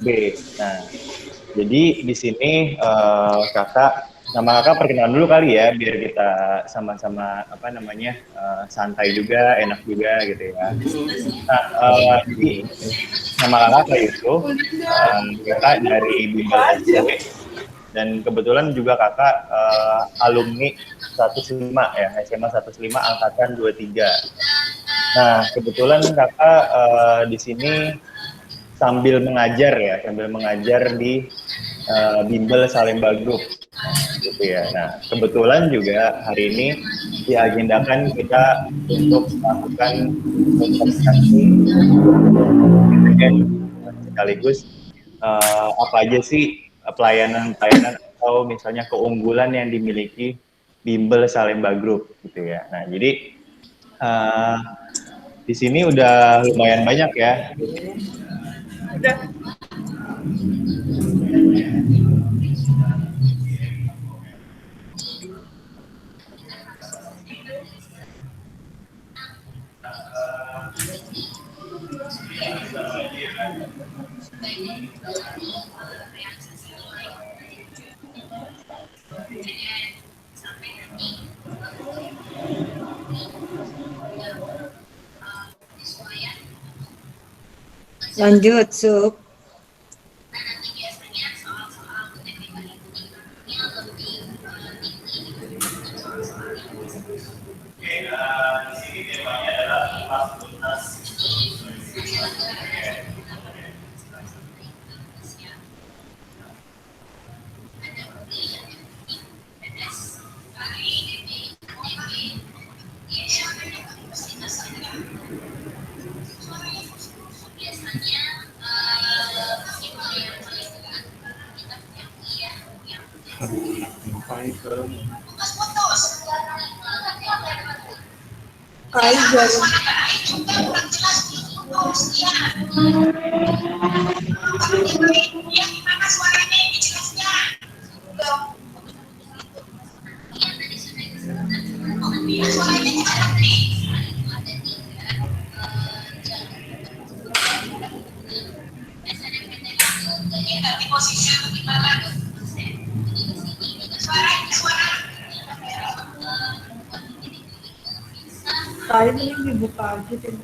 B. Nah, jadi di sini nama kakak perkenalan dulu kali ya, biar kita sama-sama apa namanya santai juga, enak juga gitu ya. Nah, jadi nama kakak Kak Yusuf, kakak dari Bimbel SC, dan kebetulan juga kakak alumni 105 ya, SMA 105 angkatan 23. Nah, kebetulan kakak di sini sambil mengajar di Bimbel Salemba Group gitu ya. Nah, kebetulan juga hari ini diagendakan kita untuk melakukan sosialisasi sekaligus apa aja sih pelayanan-pelayanan atau misalnya keunggulan yang dimiliki Bimbel Salemba Group gitu ya. Nah, jadi uh, di sini udah lumayan banyak ya. Udah. Lanjut, Sup. Kaiser. Kain ini dibuka aja deh.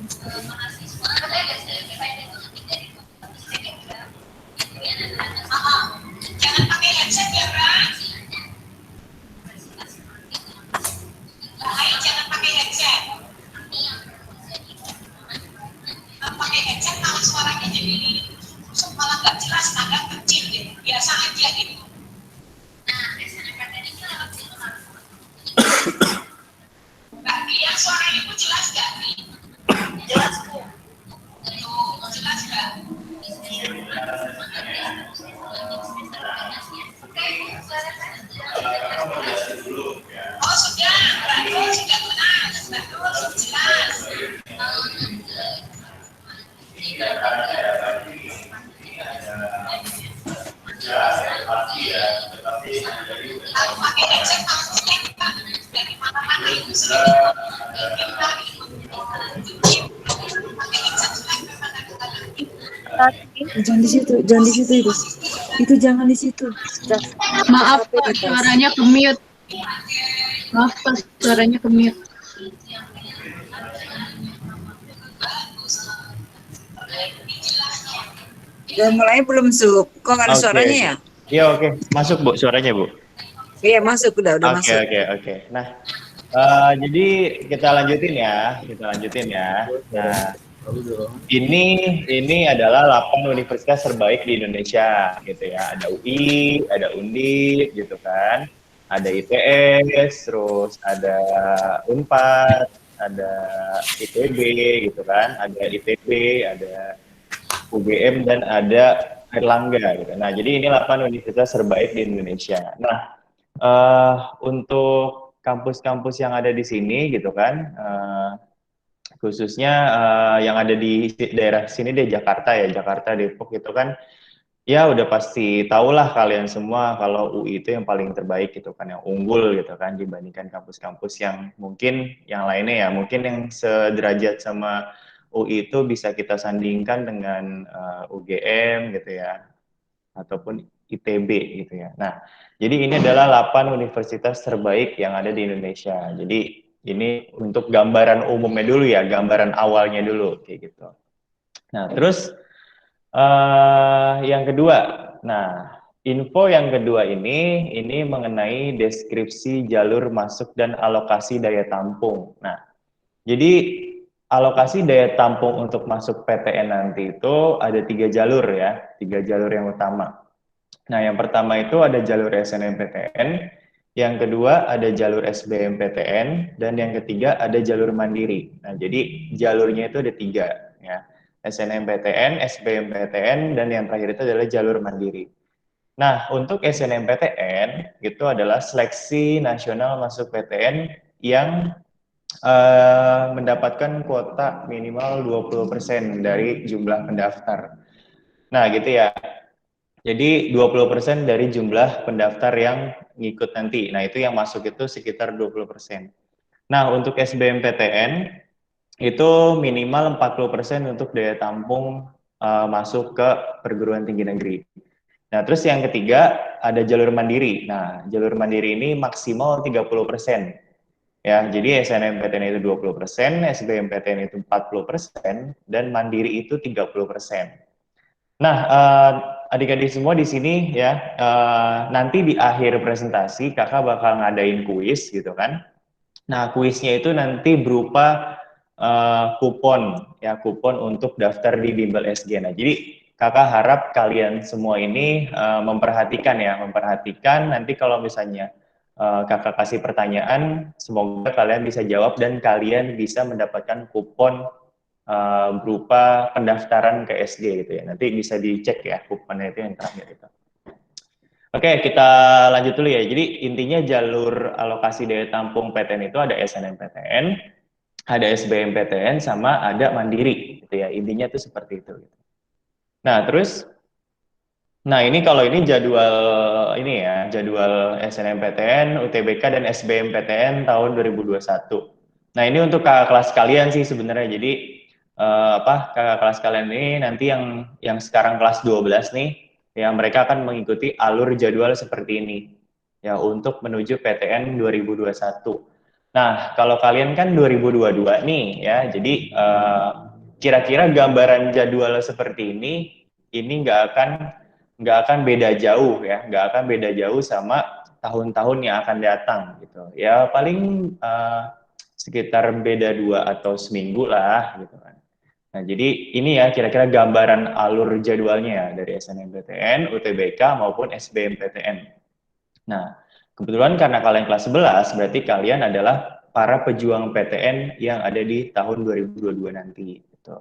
Jangan di situ, jangan di situ itu. Itu jangan di situ. Maaf Pak, suaranya ke mute. Maaf Pak, suaranya ke mute. Udah mulai belum, Sup? Kok nggak ada suaranya ya? Iya, oke. Masuk, Bu, suaranya, Bu. Iya, masuk. Udah masuk. Oke. Nah, jadi kita lanjutin ya. Nah, ini adalah 8 universitas terbaik di Indonesia gitu ya. Ada UI, ada Undip gitu kan. Ada ITS, terus ada Unpad, ada ITB gitu kan, ada ITB, ada UGM, dan ada Airlangga gitu. Nah, jadi ini 8 universitas terbaik di Indonesia. Nah, untuk kampus-kampus yang ada di sini gitu kan, khususnya yang ada di daerah sini deh, Jakarta, Depok gitu kan, ya udah pasti tahulah kalian semua kalau UI itu yang paling terbaik gitu kan, yang unggul gitu kan dibandingkan kampus-kampus yang mungkin yang lainnya ya, mungkin yang sederajat sama UI itu bisa kita sandingkan dengan UGM gitu ya, ataupun ITB gitu ya. Nah, jadi ini adalah 8 universitas terbaik yang ada di Indonesia. Jadi ini untuk gambaran umumnya dulu ya, gambaran awalnya dulu kayak gitu. Nah, terus yang kedua, nah info yang kedua ini mengenai deskripsi jalur masuk dan alokasi daya tampung. Nah, jadi alokasi daya tampung untuk masuk PTN nanti itu ada 3 jalur ya, 3 jalur yang utama. Nah, yang pertama itu ada jalur SNMPTN, yang kedua ada jalur SBMPTN, dan yang ketiga ada jalur mandiri. Nah, jadi jalurnya itu ada 3 ya. SNMPTN, SBMPTN, dan yang terakhir itu adalah jalur mandiri. Nah, untuk SNMPTN itu adalah seleksi nasional masuk PTN yang mendapatkan kuota minimal 20% dari jumlah pendaftar. Nah, gitu ya. Jadi 20% dari jumlah pendaftar yang ngikut nanti. Nah, itu yang masuk itu sekitar 20%. Nah, untuk SBMPTN itu minimal 40% untuk daya tampung masuk ke perguruan tinggi negeri. Nah, terus yang ketiga ada jalur mandiri. Nah, jalur mandiri ini maksimal 30%. Ya, jadi SNMPTN itu 20%, SBMPTN itu 40%, dan mandiri itu 30%. Nah, adik-adik semua di sini ya, nanti di akhir presentasi kakak bakal ngadain kuis gitu kan. Nah, kuisnya itu nanti berupa kupon ya, kupon untuk daftar di Bimbel SG. Nah, jadi kakak harap kalian semua ini memperhatikan ya, memperhatikan nanti kalau misalnya kakak kasih pertanyaan, semoga kalian bisa jawab dan kalian bisa mendapatkan kupon berupa pendaftaran ke SG gitu ya. Nanti bisa dicek ya kuponnya itu yang terakhir itu. Oke, kita lanjut dulu ya. Jadi intinya jalur alokasi daya tampung PTN itu ada SNMPTN, ada SBMPTN, sama ada mandiri gitu ya. Intinya itu seperti itu. Nah, terus ini kalau ini jadwal ini ya, jadwal SNMPTN, UTBK dan SBMPTN tahun 2021. Nah, ini untuk kakak kelas kalian sih sebenarnya. Jadi kakak kelas kalian ini nanti yang sekarang kelas 12 nih, ya mereka akan mengikuti alur jadwal seperti ini ya untuk menuju PTN 2021. Nah, kalau kalian kan 2022 nih ya, jadi kira-kira gambaran jadwal seperti ini nggak akan beda jauh ya, nggak akan beda jauh sama tahun-tahun yang akan datang gitu. Ya paling sekitar beda 2 atau seminggu lah gitu kan. Nah, jadi ini ya kira-kira gambaran alur jadwalnya ya dari SNMPTN, UTBK maupun SBMPTN. Nah, kebetulan karena kalian kelas 11 berarti kalian adalah para pejuang PTN yang ada di tahun 2022 nanti gitu.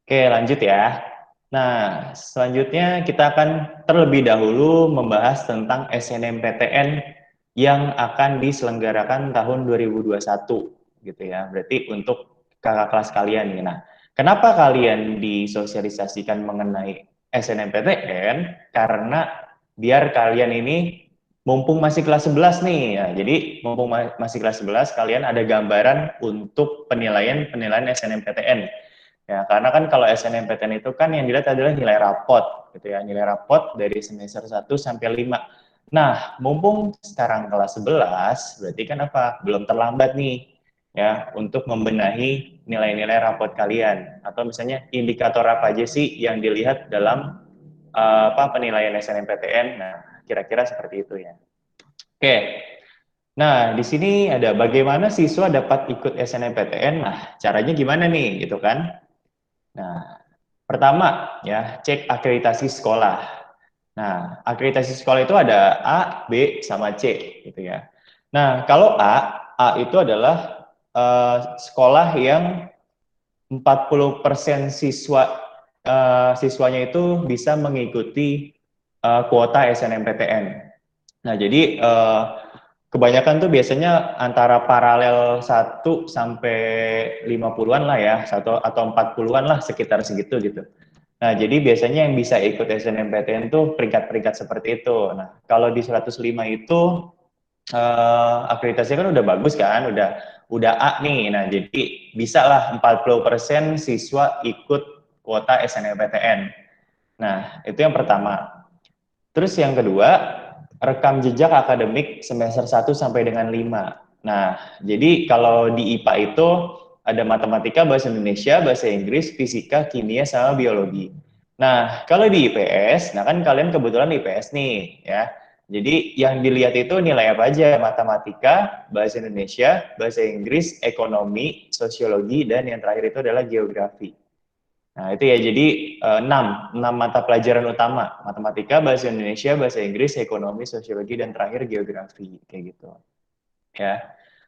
Oke, lanjut ya. Nah, selanjutnya kita akan terlebih dahulu membahas tentang SNMPTN yang akan diselenggarakan tahun 2021 gitu ya. Berarti untuk kakak kelas kalian nih. Nah, kenapa kalian disosialisasikan mengenai SNMPTN? Karena biar kalian ini mumpung masih kelas 11 nih ya. Jadi mumpung masih kelas 11 kalian ada gambaran untuk penilaian SNMPTN. Ya, karena kan kalau SNMPTN itu kan yang dilihat adalah nilai rapot gitu ya, nilai rapot dari semester 1 sampai 5. Nah, mumpung sekarang kelas 11, berarti kan apa? Belum terlambat nih ya untuk membenahi nilai-nilai rapot kalian atau misalnya indikator apa aja sih yang dilihat dalam penilaian SNMPTN. Nah, kira-kira seperti itu ya. Oke. Nah, di sini ada bagaimana siswa dapat ikut SNMPTN. Nah, caranya gimana nih gitu kan? Nah, pertama ya, cek akreditasi sekolah. Nah, akreditasi sekolah itu ada A, B, sama C gitu ya. Nah, kalau A itu adalah sekolah yang 40% siswanya itu bisa mengikuti kuota SNMPTN. Nah, jadi kebanyakan tuh biasanya antara paralel 1 sampai 50-an lah ya, atau 40-an lah sekitar segitu gitu. Nah, jadi biasanya yang bisa ikut SNMPTN tuh peringkat-peringkat seperti itu. Nah, kalau di 105 itu akreditasinya kan udah bagus kan, udah A nih. Nah, jadi bisa lah 40% siswa ikut kuota SNMPTN. Nah, itu yang pertama. Terus yang kedua, rekam jejak akademik semester 1 sampai dengan 5. Nah, jadi kalau di IPA itu ada matematika, bahasa Indonesia, bahasa Inggris, fisika, kimia, sama biologi. Nah, kalau di IPS, nah kan kalian kebetulan IPS nih, ya. Jadi yang dilihat itu nilai apa aja? Matematika, bahasa Indonesia, bahasa Inggris, ekonomi, sosiologi, dan yang terakhir itu adalah geografi. Nah, itu ya, jadi 6 mata pelajaran utama, matematika, bahasa Indonesia, bahasa Inggris, ekonomi, sosiologi, dan terakhir geografi, kayak gitu. Ya.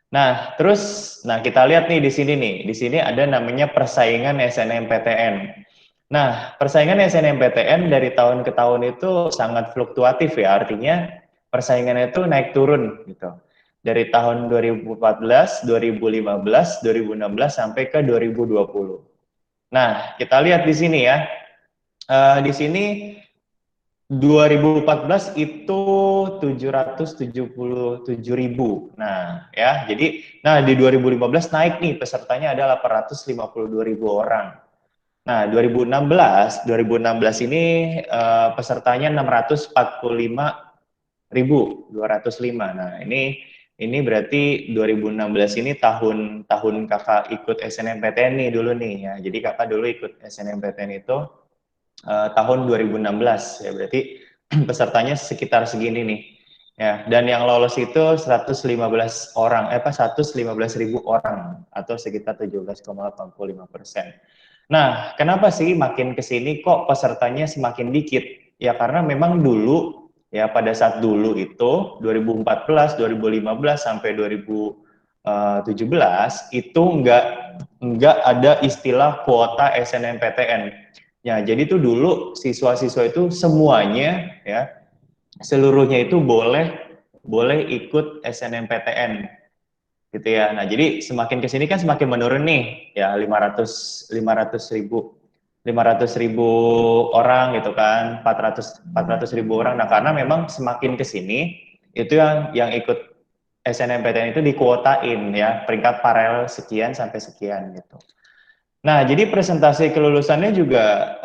Nah, terus, kita lihat nih di sini nih, di sini ada namanya persaingan SNMPTN. Nah, persaingan SNMPTN dari tahun ke tahun itu sangat fluktuatif ya, artinya persaingannya itu naik turun gitu. Dari tahun 2014, 2015, 2016 sampai ke 2020. Nah, kita lihat di sini ya. Di sini 2014 itu 777.000. Nah, ya. Jadi di 2015 naik nih, pesertanya ada 852.000 orang. Nah, 2016 ini pesertanya 645.205. Nah, ini berarti 2016 ini tahun kakak ikut SNMPTN nih dulu nih ya. Jadi kakak dulu ikut SNMPTN itu tahun 2016 ya, berarti pesertanya sekitar segini nih ya. Dan yang lolos itu 115 orang, 115.000 orang atau sekitar 17,85%. Nah, kenapa sih makin kesini kok pesertanya semakin dikit? Ya karena memang dulu ya, pada saat dulu itu 2014, 2015 sampai 2017 itu enggak ada istilah kuota SNMPTN. Ya, jadi tuh dulu siswa-siswa itu semuanya ya, seluruhnya itu boleh ikut SNMPTN gitu ya. Nah, jadi semakin kesini kan semakin menurun nih ya, 500 ribu orang gitu kan, 400 ribu orang. Nah, karena memang semakin kesini itu yang ikut SNMPTN itu dikuotain ya, peringkat paralel sekian sampai sekian gitu. Nah, jadi presentasi kelulusannya juga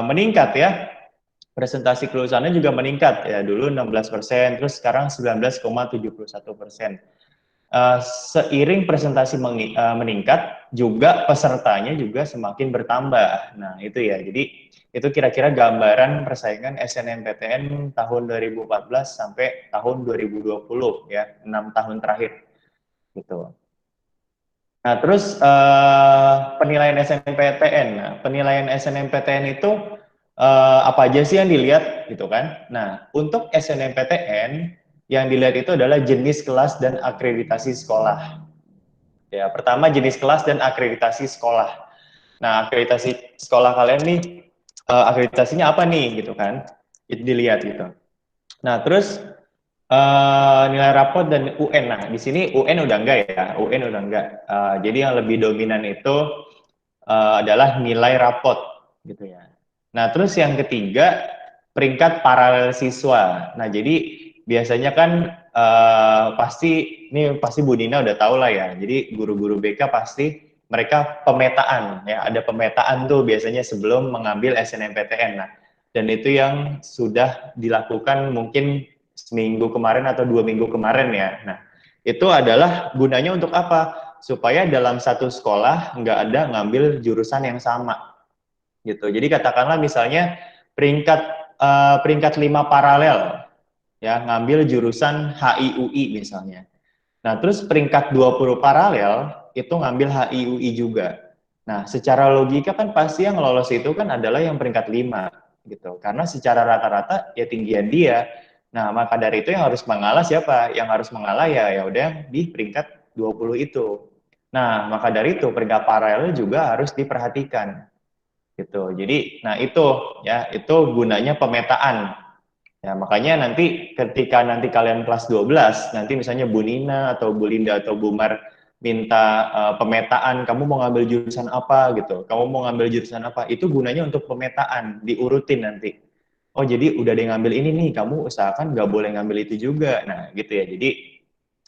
meningkat ya. Presentasi kelulusannya juga meningkat ya, dulu 16%, terus sekarang 19,71%. Seiring presentasi meningkat, juga pesertanya juga semakin bertambah. Nah, itu ya. Jadi itu kira-kira gambaran persaingan SNMPTN tahun 2014 sampai tahun 2020 ya, 6 tahun terakhir gitu. Nah, terus penilaian SNMPTN. Nah, penilaian SNMPTN itu apa aja sih yang dilihat gitu kan? Nah, untuk SNMPTN yang dilihat itu adalah jenis kelas dan akreditasi sekolah. Ya, pertama jenis kelas dan akreditasi sekolah. Nah, akreditasi sekolah kalian nih akreditasinya apa nih gitu kan? Itu dilihat gitu. Nah, terus nilai rapot dan UN. Nah, di sini UN udah enggak ya, UN udah enggak. Jadi yang lebih dominan itu adalah nilai rapot gitu ya. Nah, terus yang ketiga peringkat paralel siswa. Nah, jadi biasanya kan pasti Bu Nina udah tahu lah ya. Jadi guru-guru BK pasti mereka pemetaan ya, ada pemetaan tuh biasanya sebelum mengambil SNMPTN. Nah, dan itu yang sudah dilakukan mungkin seminggu kemarin atau 2 minggu kemarin ya. Nah, itu adalah gunanya untuk apa? Supaya dalam satu sekolah nggak ada ngambil jurusan yang sama gitu. Jadi katakanlah misalnya peringkat 5 paralel ya, ngambil jurusan HI UI misalnya. Nah, terus peringkat 20 paralel itu ngambil HI UI juga. Nah, secara logika kan pasti yang lolos itu kan adalah yang peringkat 5 gitu. Karena secara rata-rata ya tinggian dia. Nah, maka dari itu yang harus mengalah siapa? Yang harus mengalah ya udah di peringkat 20 itu. Nah, maka dari itu peringkat paralel juga harus diperhatikan. Gitu. Jadi, nah itu ya, itu gunanya pemetaan. Ya, makanya nanti ketika kalian kelas 12, nanti misalnya Bu Nina atau Bu Linda atau Bu Mar minta pemetaan, kamu mau ngambil jurusan apa gitu, kamu mau ngambil jurusan apa, itu gunanya untuk pemetaan, diurutin nanti. Oh, jadi udah ada yang ngambil ini nih, kamu usahakan nggak boleh ngambil itu juga. Nah, gitu ya. Jadi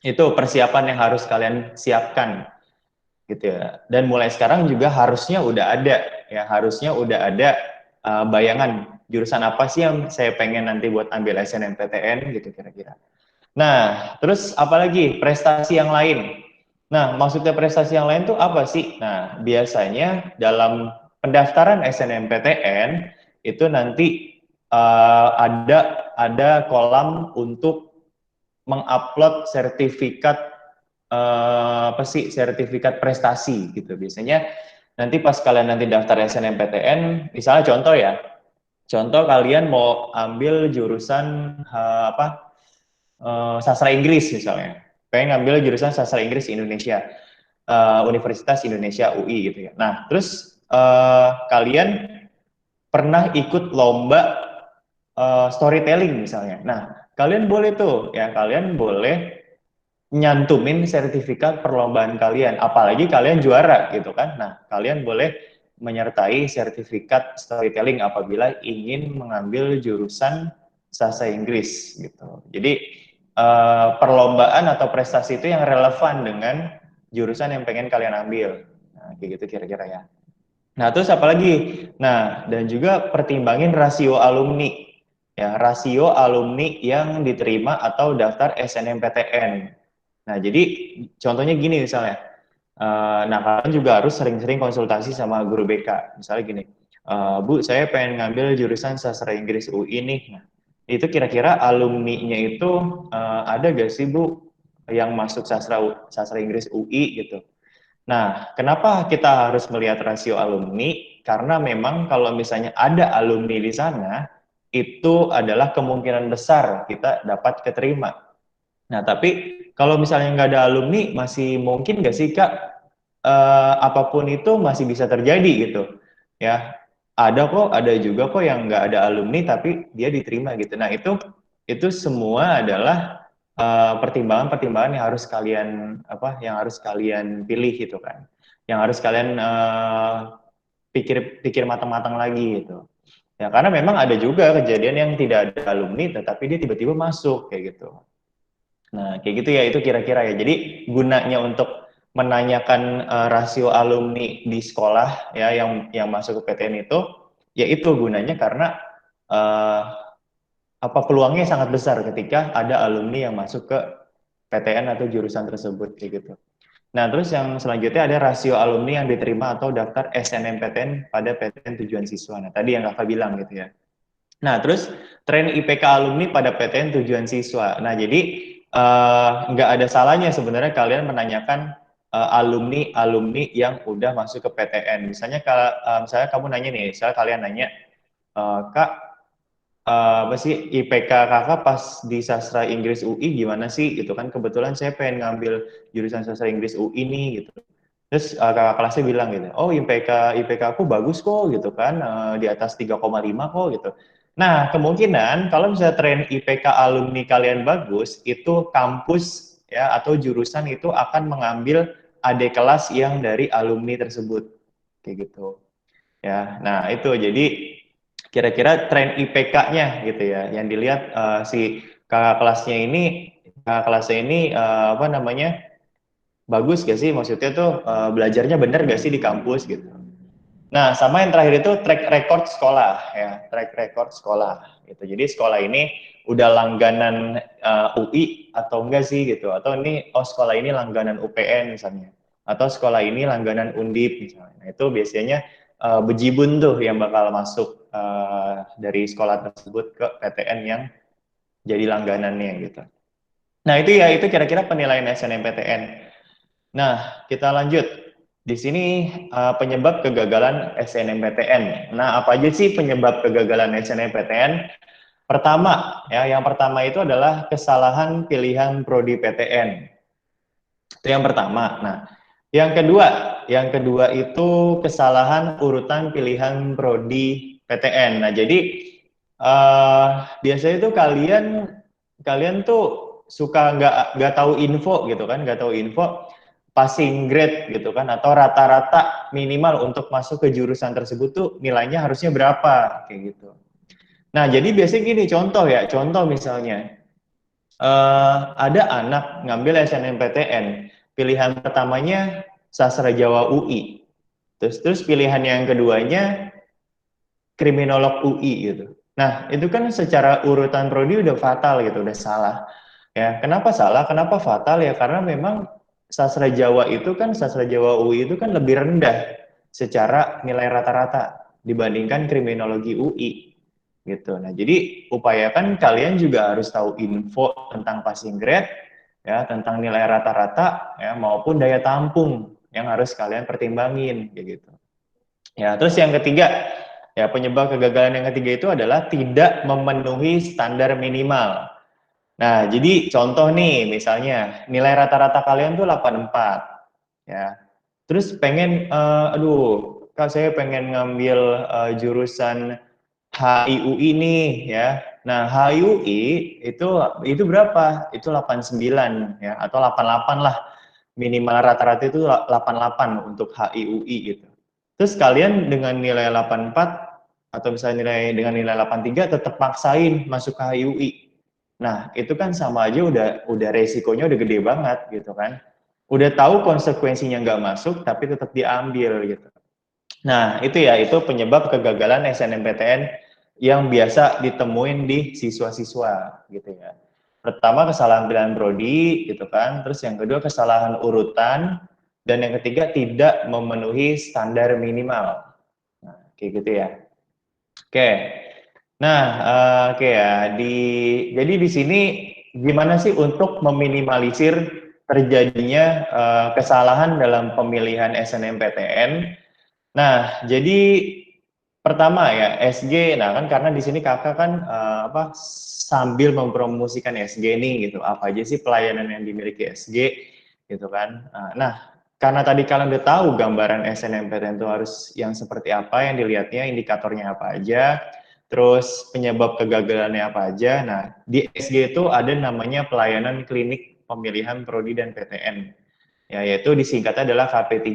Itu persiapan yang harus kalian siapkan gitu ya. Dan mulai sekarang juga harusnya udah ada ya, harusnya udah ada bayangan jurusan apa sih yang saya pengen nanti buat ambil SNMPTN gitu kira-kira. Nah, terus apalagi prestasi yang lain. Nah, maksudnya prestasi yang lain tuh apa sih? Nah, biasanya dalam pendaftaran SNMPTN itu nanti ada kolam untuk mengupload sertifikat apa sih sertifikat prestasi gitu. Biasanya nanti pas kalian nanti daftar SNMPTN, misalnya contoh ya, contoh kalian mau ambil jurusan sastra Inggris misalnya, pengen ngambil jurusan sastra Inggris Indonesia, Universitas Indonesia UI gitu ya. Nah terus kalian pernah ikut lomba storytelling misalnya. Nah kalian boleh tuh ya, kalian boleh nyantumin sertifikat perlombaan kalian, apalagi kalian juara gitu kan. Nah, kalian boleh menyertai sertifikat storytelling apabila ingin mengambil jurusan sastra Inggris gitu. Jadi perlombaan atau prestasi itu yang relevan dengan jurusan yang pengen kalian ambil. Nah, kayak gitu kira-kira ya. Nah, terus apa lagi? Nah, dan juga pertimbangin rasio alumni. Ya, rasio alumni yang diterima atau daftar SNMPTN. Nah, jadi contohnya gini misalnya, nah kalian juga harus sering-sering konsultasi sama guru BK. Misalnya gini, Bu, saya pengen ngambil jurusan sastra Inggris UI nih. Nah, itu kira-kira alumni-nya itu ada gak sih Bu yang masuk sastra Inggris UI gitu. Nah, kenapa kita harus melihat rasio alumni? Karena memang kalau misalnya ada alumni di sana, itu adalah kemungkinan besar kita dapat keterima. Nah, tapi kalau misalnya nggak ada alumni, masih mungkin nggak sih Kak, apapun itu masih bisa terjadi gitu, ya. Ada juga kok yang nggak ada alumni tapi dia diterima gitu. Nah, itu semua adalah pertimbangan-pertimbangan yang harus yang harus kalian pilih gitu kan, yang harus kalian pikir matang-matang lagi gitu. Ya, karena memang ada juga kejadian yang tidak ada alumni, tetapi dia tiba-tiba masuk kayak gitu. Nah, kayak gitu ya, itu kira-kira ya. Jadi gunanya untuk menanyakan rasio alumni di sekolah ya yang masuk ke PTN itu, ya itu gunanya karena peluangnya sangat besar ketika ada alumni yang masuk ke PTN atau jurusan tersebut kayak gitu. Nah, terus yang selanjutnya ada rasio alumni yang diterima atau daftar SNMPTN pada PTN tujuan siswa. Nah, tadi yang Kakak bilang gitu ya. Nah, terus tren IPK alumni pada PTN tujuan siswa. Nah, jadi nggak ada salahnya sebenarnya kalian menanyakan alumni yang udah masuk ke PTN. Misalnya kamu nanya nih, misalnya kalian nanya, Kak, apa sih IPK kakak pas di sastra Inggris UI gimana sih? Gitu kan, kebetulan saya pengen ngambil jurusan sastra Inggris UI nih gitu. Terus kakak kelasnya bilang gitu, oh IPK aku bagus kok gitu kan, di atas 3,5 kok gitu. Nah, kemungkinan kalau misalnya tren IPK alumni kalian bagus, itu kampus ya atau jurusan itu akan mengambil adik kelas yang dari alumni tersebut, kayak gitu. Ya, nah itu jadi kira-kira tren IPK-nya gitu ya, yang dilihat si kakak kelasnya ini apa namanya bagus gak sih, maksudnya tuh belajarnya bener gak sih di kampus gitu. Nah, sama yang terakhir itu track record sekolah ya, track record sekolah gitu. Jadi sekolah ini udah langganan UI atau enggak sih gitu, atau sekolah ini langganan UPN misalnya, atau sekolah ini langganan Undip misalnya. Nah, itu biasanya bejibun tuh yang bakal masuk dari sekolah tersebut ke PTN yang jadi langganannya gitu. Nah, itu kira-kira penilaian SNMPTN. Nah, kita lanjut. Di sini penyebab kegagalan SNMPTN. Nah, apa aja sih penyebab kegagalan SNMPTN? Pertama, ya, yang pertama itu adalah kesalahan pilihan prodi PTN. Itu yang pertama. Nah, yang kedua itu kesalahan urutan pilihan prodi PTN. Nah, jadi biasanya itu kalian tuh suka nggak tahu info gitu kan, nggak tahu info passing grade gitu kan, atau rata-rata minimal untuk masuk ke jurusan tersebut tuh nilainya harusnya berapa kayak gitu. Nah, jadi biasanya gini, contoh misalnya ada anak ngambil SNMPTN, pilihan pertamanya sastra Jawa UI, terus pilihan yang keduanya kriminolog UI gitu. Nah, itu kan secara urutan prodi udah fatal gitu, udah salah. Ya, kenapa salah? Kenapa fatal ya? Karena memang sastra Jawa itu kan sastra Jawa UI itu kan lebih rendah secara nilai rata-rata dibandingkan kriminologi UI gitu. Nah, jadi upayakan kalian juga harus tahu info tentang passing grade ya, tentang nilai rata-rata ya maupun daya tampung yang harus kalian pertimbangin kayak gitu. Ya, terus yang ketiga, ya penyebab kegagalan yang ketiga itu adalah tidak memenuhi standar minimal. Nah, jadi contoh nih, misalnya nilai rata-rata kalian tuh 84, ya. Terus pengen, aduh, Kak saya pengen ngambil jurusan HIUI nih, ya. Nah, HIUI itu berapa? Itu 89, ya, atau 88 lah. Minimal rata-rata itu 88 untuk HIUI gitu. Terus kalian dengan nilai 84 atau misalnya dengan nilai 83 tetap maksain masuk ke HIUI. Nah, itu kan sama aja udah resikonya udah gede banget gitu kan. Udah tahu konsekuensinya nggak masuk tapi tetap diambil gitu. Nah, itu penyebab kegagalan SNMPTN yang biasa ditemuin di siswa-siswa gitu ya. Pertama kesalahan pilihan prodi gitu kan, terus yang kedua kesalahan urutan, dan yang ketiga tidak memenuhi standar minimal. Nah, kayak gitu ya. Oke. Nah, oke ya. Jadi di sini gimana sih untuk meminimalisir terjadinya kesalahan dalam pemilihan SNMPTN? Nah, jadi pertama ya SG. Nah, kan karena di sini kakak kan sambil mempromosikan SG nih gitu. Apa aja sih pelayanan yang dimiliki SG gitu kan? Nah, karena tadi kalian udah tahu gambaran SNMPTN itu harus yang seperti apa, yang dilihatnya indikatornya apa aja, terus penyebab kegagalannya apa aja. Nah, di SG itu ada namanya pelayanan klinik pemilihan prodi dan PTN. Ya, yaitu disingkatnya adalah KP3.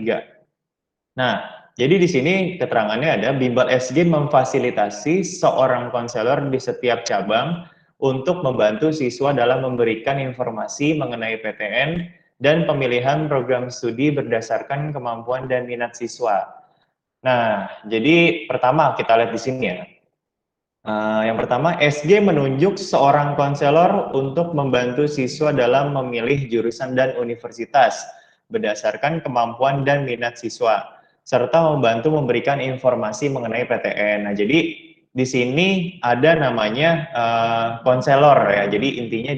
Nah, jadi di sini keterangannya ada Bimbel SG memfasilitasi seorang konselor di setiap cabang untuk membantu siswa dalam memberikan informasi mengenai PTN dan pemilihan program studi berdasarkan kemampuan dan minat siswa. Nah, jadi pertama kita lihat di sini ya. Yang pertama, SG menunjuk seorang konselor untuk membantu siswa dalam memilih jurusan dan universitas berdasarkan kemampuan dan minat siswa, serta membantu memberikan informasi mengenai PTN. Nah, jadi di sini ada namanya konselor ya. Jadi intinya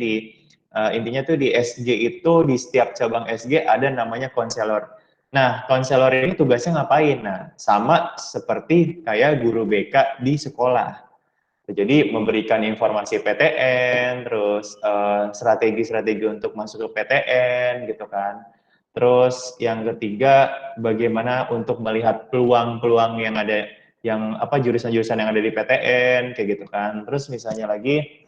tuh di SG itu di setiap cabang SG ada namanya konselor. Nah, konselor ini tugasnya ngapain? Nah, sama seperti kayak guru BK di sekolah. Jadi memberikan informasi PTN, terus strategi-strategi untuk masuk ke PTN gitu kan. Terus yang ketiga bagaimana untuk melihat peluang-peluang yang ada, yang jurusan-jurusan yang ada di PTN kayak gitu kan. Terus misalnya lagi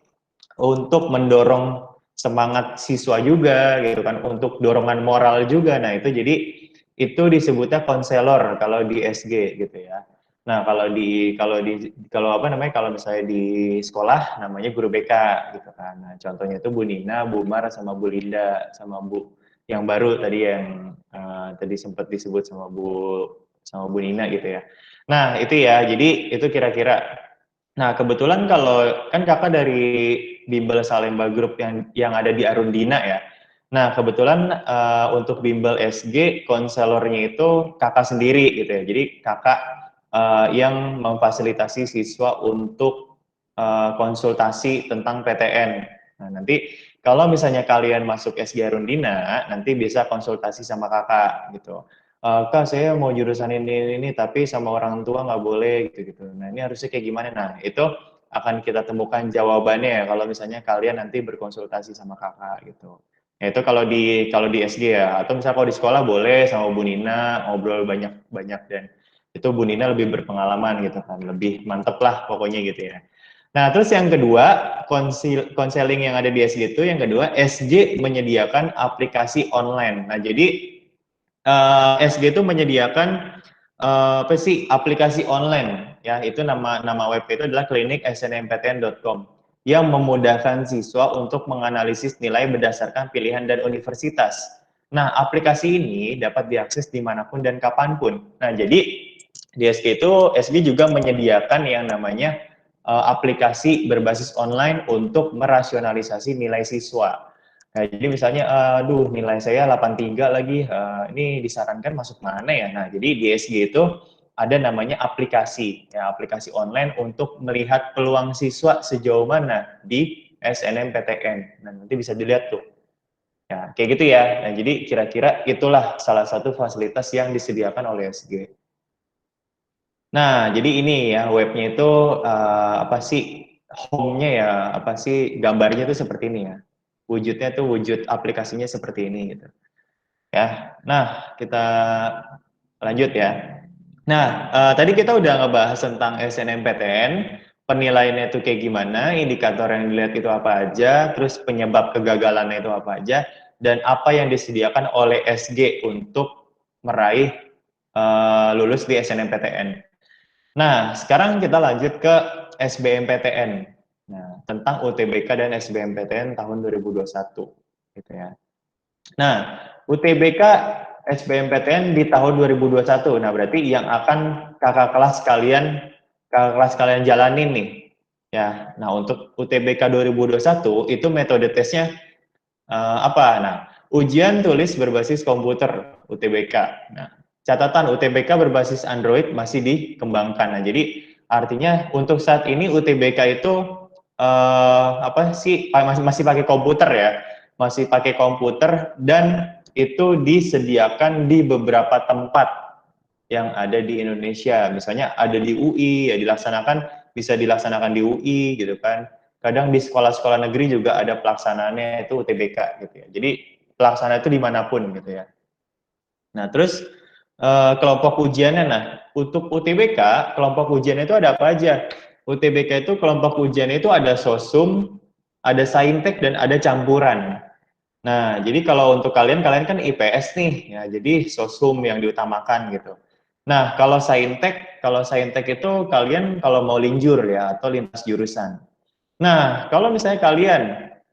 untuk mendorong semangat siswa juga gitu kan, untuk dorongan moral juga. Nah, itu jadi itu disebutnya konselor kalau di SG gitu ya. Nah, kalau misalnya di sekolah namanya guru BK gitu kan. Nah, contohnya itu Bu Nina, Bu Mar sama Bu Linda sama Bu yang baru tadi yang tadi sempat disebut sama Bu Nina gitu ya. Nah, itu ya. Jadi itu kira-kira. Nah, kebetulan kalau kan kakak dari Bimbel Salemba Group yang ada di Arundina ya. Nah, kebetulan untuk Bimbel SG konselornya itu kakak sendiri gitu ya. Jadi kakak yang memfasilitasi siswa untuk konsultasi tentang PTN. Nah, nanti kalau misalnya kalian masuk SG Arundina, nanti bisa konsultasi sama kakak gitu. Kak saya mau jurusan ini tapi sama orang tua nggak boleh gitu. Nah, ini harusnya kayak gimana? Nah, itu akan kita temukan jawabannya ya kalau misalnya kalian nanti berkonsultasi sama kakak gitu. Ya, itu kalau di SG ya, atau misalnya kalau di sekolah boleh sama Bu Nina ngobrol banyak dan itu Bu Nina lebih berpengalaman gitu kan, lebih mantep lah pokoknya gitu ya. Nah, terus yang kedua, konseling yang ada di SG itu yang kedua, SG menyediakan aplikasi online. Nah, jadi SG itu menyediakan aplikasi online ya, itu nama web itu adalah klinik snmptn.com. yang memudahkan siswa untuk menganalisis nilai berdasarkan pilihan dan universitas. Nah, aplikasi ini dapat diakses dimanapun dan kapanpun. Nah, jadi di SG itu, SG juga menyediakan yang namanya aplikasi berbasis online untuk merasionalisasi nilai siswa. Nah, jadi misalnya, aduh nilai saya 83 lagi, ini disarankan masuk mana ya? Nah, jadi di SG itu ada namanya aplikasi, ya aplikasi online untuk melihat peluang siswa sejauh mana di SNMPTN. Nah, nanti bisa dilihat tuh. Ya, kayak gitu ya. Nah, jadi kira-kira itulah salah satu fasilitas yang disediakan oleh SG. Nah, jadi ini ya webnya itu apa sih home-nya ya, apa sih gambarnya itu seperti ini ya. Wujudnya tuh wujud aplikasinya seperti ini gitu. Ya. Nah, kita lanjut ya. Nah, tadi kita udah ngebahas tentang SNMPTN, penilaiannya itu kayak gimana, indikator yang dilihat itu apa aja, terus penyebab kegagalannya itu apa aja, dan apa yang disediakan oleh SG untuk meraih lulus di SNMPTN. Nah, sekarang kita lanjut ke SBMPTN. Nah, tentang UTBK dan SBMPTN tahun 2021, gitu ya. Nah, UTBK SBMPTN di tahun 2021. Nah, berarti yang akan kakak kelas kalian jalanin nih. Ya. Nah, untuk UTBK 2021 itu metode tesnya apa? Nah, ujian tulis berbasis komputer UTBK. Nah, catatan UTBK berbasis Android masih dikembangkan. Nah, jadi artinya untuk saat ini UTBK itu apa sih masih pakai komputer ya, masih pakai komputer dan itu disediakan di beberapa tempat yang ada di Indonesia. Misalnya ada di UI ya bisa dilaksanakan di UI gitu kan. Kadang di sekolah-sekolah negeri juga ada pelaksanaannya itu UTBK gitu ya. Jadi pelaksana itu dimanapun gitu ya. Nah terus kelompok ujiannya, nah untuk UTBK kelompok ujiannya itu ada apa aja? UTBK itu kelompok ujiannya itu ada sosum, ada saintek dan ada campuran. Nah jadi kalau untuk kalian kan IPS nih ya, jadi sosum yang diutamakan gitu. Nah kalau saintek itu kalian kalau mau linjur ya atau lintas jurusan. Nah, kalau misalnya kalian,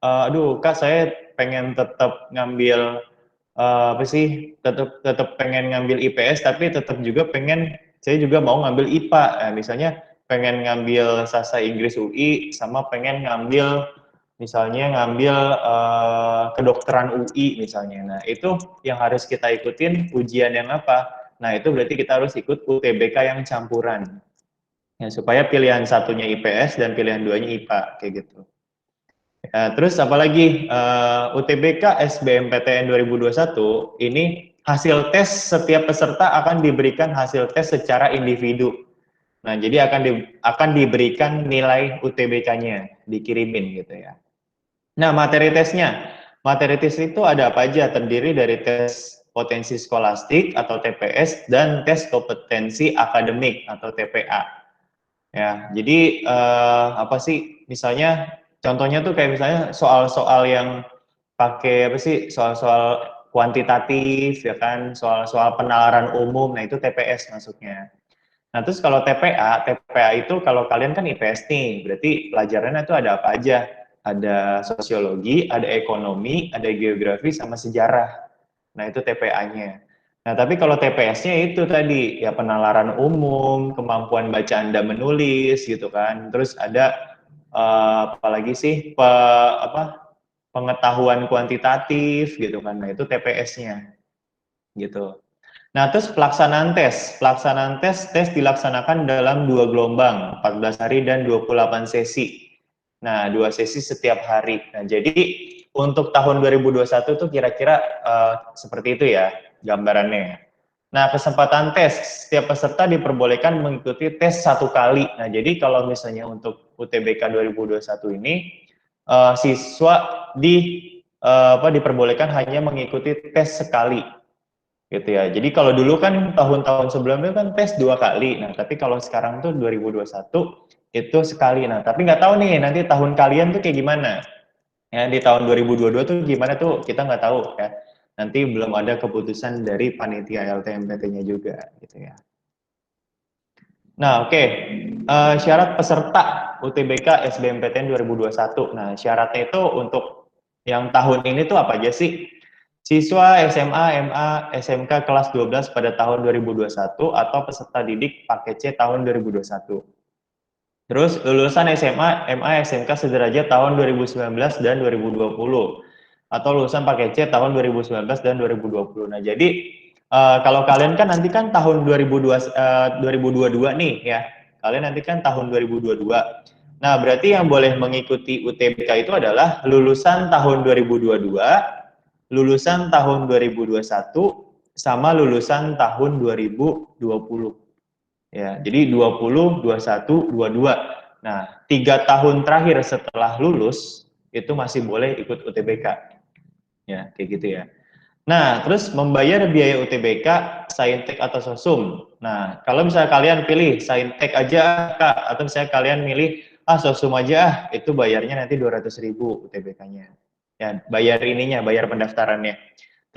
aduh Kak saya pengen tetap ngambil apa sih, tetap pengen ngambil IPS tapi tetap juga saya juga mau ngambil IPA. Nah, misalnya pengen ngambil sastra Inggris UI sama pengen ngambil kedokteran UI misalnya. Nah, itu yang harus kita ikutin ujian yang apa? Nah, itu berarti kita harus ikut UTBK yang campuran. Ya, supaya pilihan satunya IPS dan pilihan duanya IPA kayak gitu. Terus apalagi UTBK SBMPTN 2021 ini hasil tes setiap peserta akan diberikan hasil tes secara individu. Nah, jadi akan diberikan nilai UTBK-nya, dikirimin gitu ya. Nah, materi tes itu ada apa aja? Terdiri dari tes potensi skolastik atau TPS dan tes kompetensi akademik atau TPA. Ya, jadi apa sih? Misalnya contohnya tuh kayak misalnya soal-soal yang pakai apa sih? Soal-soal kuantitatif ya kan, soal-soal penalaran umum. Nah, itu TPS masuknya. Nah, terus kalau TPA itu kalau kalian kan IPS nih, berarti pelajarannya itu ada apa aja? Ada sosiologi, ada ekonomi, ada geografi sama sejarah. Nah, itu TPA-nya. Nah, tapi kalau TPS-nya itu tadi ya penalaran umum, kemampuan baca Anda menulis gitu kan. Terus ada apalagi sih pengetahuan kuantitatif gitu kan. Nah, itu TPS-nya gitu. Nah, terus pelaksanaan tes dilaksanakan dalam 2 gelombang, 14 hari dan 28 sesi. Nah, 2 sesi setiap hari. Nah, jadi untuk tahun 2021 tuh kira-kira seperti itu ya gambarannya. Nah, kesempatan tes, setiap peserta diperbolehkan mengikuti tes 1 kali. Nah, jadi kalau misalnya untuk UTBK 2021 ini siswa diperbolehkan hanya mengikuti tes sekali. Gitu ya. Jadi kalau dulu kan tahun-tahun sebelumnya kan tes 2 kali. Nah, tapi kalau sekarang tuh 2021 itu sekali. Nah, tapi nggak tahu nih nanti tahun kalian tuh kayak gimana. Ya, di tahun 2022 tuh gimana tuh kita nggak tahu ya. Nanti belum ada keputusan dari panitia LTMPT-nya juga gitu ya. Nah, oke. Syarat peserta. UTBK SBMPTN 2021. Nah, syaratnya itu untuk yang tahun ini tuh apa aja sih? Siswa SMA, MA, SMK kelas 12 pada tahun 2021 atau peserta didik paket C tahun 2021. Terus lulusan SMA, MA, SMK sederajat tahun 2019 dan 2020 atau lulusan paket C tahun 2019 dan 2020. Nah, jadi kalau kalian kan nanti kan tahun 2022 nih ya. Kalian nanti kan tahun 2022. Nah, berarti yang boleh mengikuti UTBK itu adalah lulusan tahun 2022, lulusan tahun 2021 sama lulusan tahun 2020. Ya, jadi 20, 21, 22. Nah, 3 tahun terakhir setelah lulus itu masih boleh ikut UTBK. Ya, kayak gitu ya. Nah, terus membayar biaya UTBK, Saintek atau Sosum. Nah, kalau misalnya kalian pilih Saintek aja, Kak, atau misalnya kalian milih Sosum aja, itu bayarnya nanti 200.000 UTBK-nya. Ya, bayar ininya, bayar pendaftarannya.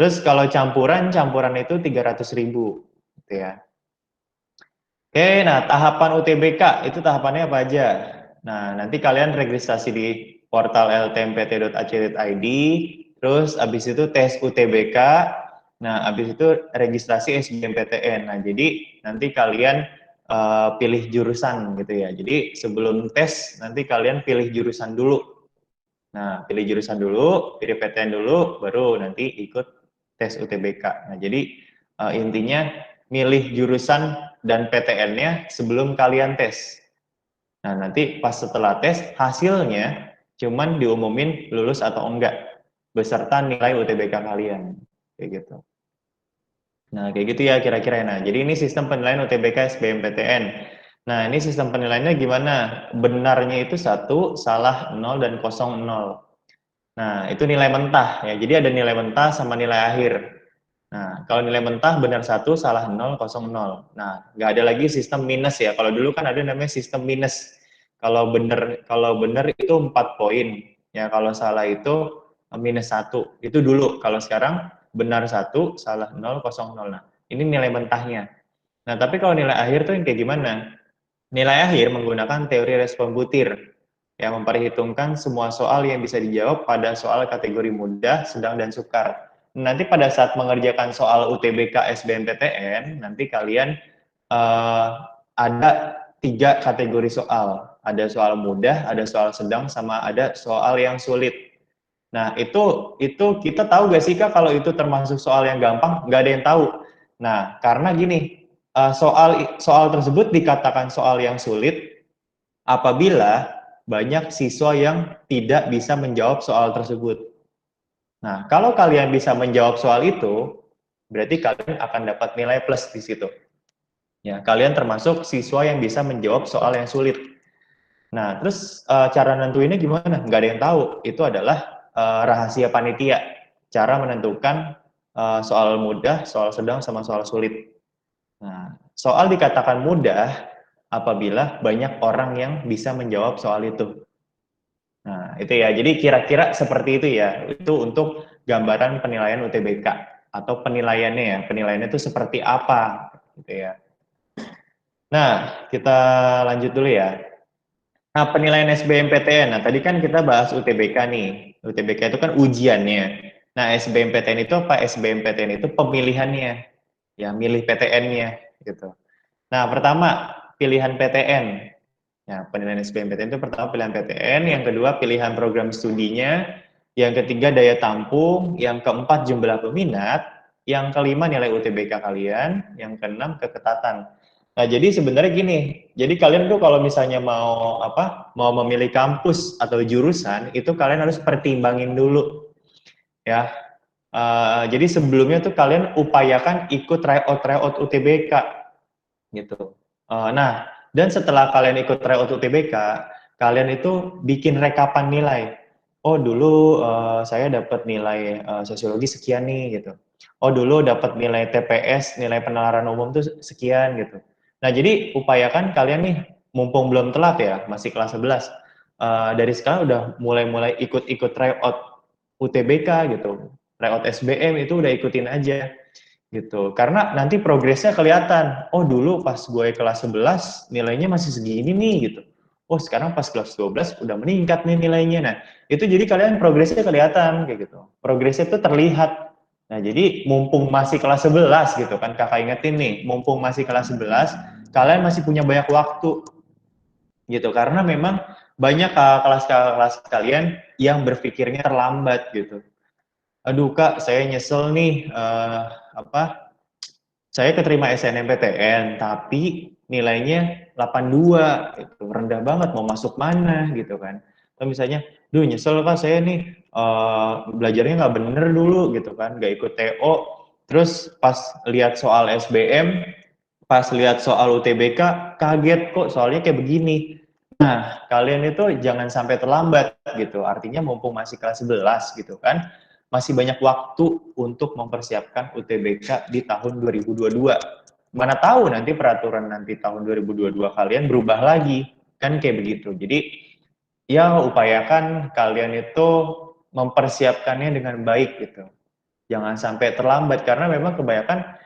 Terus kalau campuran itu 300.000 gitu ya. Oke, nah tahapan UTBK itu tahapannya apa aja? Nah, nanti kalian registrasi di portal ltmpt.ac.id, terus habis itu tes UTBK, nah habis itu registrasi SBMPTN. Nah, jadi nanti kalian pilih jurusan gitu ya. Jadi sebelum tes nanti kalian pilih jurusan dulu. Nah, pilih jurusan dulu, pilih PTN dulu, baru nanti ikut tes UTBK. Nah, jadi intinya milih jurusan dan PTN-nya sebelum kalian tes. Nah, nanti pas setelah tes, hasilnya cuman diumumin lulus atau enggak, beserta nilai UTBK kalian. Kayak gitu. Nah, kayak gitu ya kira-kira. Nah, jadi ini sistem penilaian UTBK SBMPTN. Nah, ini sistem penilaiannya gimana? Benarnya itu 1, salah 0, dan kosong 0. Nah, itu nilai mentah ya. Jadi ada nilai mentah sama nilai akhir. Nah, kalau nilai mentah benar 1, salah 0, kosong 0. Nah, nggak ada lagi sistem minus ya. Kalau dulu kan ada namanya sistem minus. Kalau benar itu 4 poin. Ya, kalau salah itu minus 1. Itu dulu. Kalau sekarang benar 1, salah 0, kosong 0. Nah, ini nilai mentahnya. Nah, tapi kalau nilai akhir tuh yang kayak gimana? Nilai akhir menggunakan teori respon butir. Ya, memperhitungkan semua soal yang bisa dijawab pada soal kategori mudah, sedang, dan sukar. Nanti pada saat mengerjakan soal UTBK SBMPTN, nanti kalian ada 3 kategori soal. Ada soal mudah, ada soal sedang, sama ada soal yang sulit. Nah, itu kita tahu gak sih, Kak, kalau itu termasuk soal yang gampang? Nggak ada yang tahu. Nah, karena gini, soal tersebut dikatakan soal yang sulit apabila banyak siswa yang tidak bisa menjawab soal tersebut. Nah, kalau kalian bisa menjawab soal itu, berarti kalian akan dapat nilai plus di situ. Ya, kalian termasuk siswa yang bisa menjawab soal yang sulit. Nah, terus cara nentuinnya gimana? Nggak ada yang tahu. Itu adalah rahasia panitia. Cara menentukan soal mudah, soal sedang, sama soal sulit. Nah, soal dikatakan mudah apabila banyak orang yang bisa menjawab soal itu. Nah, itu ya. Jadi kira-kira seperti itu ya. Itu untuk gambaran penilaian UTBK atau penilaiannya ya. Penilaiannya itu seperti apa gitu ya. Nah, kita lanjut dulu ya. Nah, penilaian SBMPTN. Nah, tadi kan kita bahas UTBK nih. UTBK itu kan ujiannya. Nah, SBMPTN itu apa? SBMPTN itu pemilihannya. Ya, milih PTN-nya gitu. Nah, pertama pilihan PTN. Ya, penilaian SBMPTN itu pertama pilihan PTN, yang kedua pilihan program studinya, yang ketiga daya tampung, yang keempat jumlah peminat, yang kelima nilai UTBK kalian, yang keenam keketatan. Nah, jadi sebenarnya gini, jadi kalian tuh kalau misalnya mau memilih kampus atau jurusan, itu kalian harus pertimbangin dulu. Ya. Jadi sebelumnya tuh kalian upayakan ikut tryout UTBK gitu. Nah, dan setelah kalian ikut tryout UTBK, kalian itu bikin rekapan nilai. Oh, dulu saya dapat nilai sosiologi sekian nih gitu. Oh, dulu dapat nilai TPS, nilai penalaran umum tuh sekian gitu. Nah, jadi upayakan kalian nih, mumpung belum telat ya, masih kelas 11. Dari sekarang udah mulai ikut tryout UTBK gitu. Tryout SBM itu udah ikutin aja gitu. Karena nanti progresnya kelihatan. Oh, dulu pas gue kelas 11 nilainya masih segini nih gitu. oh sekarang pas kelas 12 udah meningkat nih nilainya. Nah, itu jadi kalian progresnya kelihatan kayak gitu. Progresnya tuh terlihat. Nah, jadi mumpung masih kelas 11 gitu kan, kakak ingetin nih, mumpung masih kelas 11, kalian masih punya banyak waktu gitu, karena memang banyak kelas-kelas kalian yang berpikirnya terlambat gitu. Aduh kak, saya nyesel nih, saya keterima SNMPTN, tapi nilainya 82, gitu. Rendah banget, mau masuk mana gitu kan. Atau misalnya, duh nyesel kak saya nih, belajarnya nggak bener dulu gitu kan, nggak ikut TO, terus pas lihat soal SBM, pas lihat soal UTBK, kaget kok soalnya kayak begini. Nah, kalian itu jangan sampai terlambat gitu, artinya mumpung masih kelas 11 gitu kan, masih banyak waktu untuk mempersiapkan UTBK di tahun 2022. Mana tahu nanti peraturan nanti tahun 2022 kalian berubah lagi, kan kayak begitu. Jadi ya upayakan kalian itu mempersiapkannya dengan baik gitu. Jangan sampai terlambat karena memang kebanyakan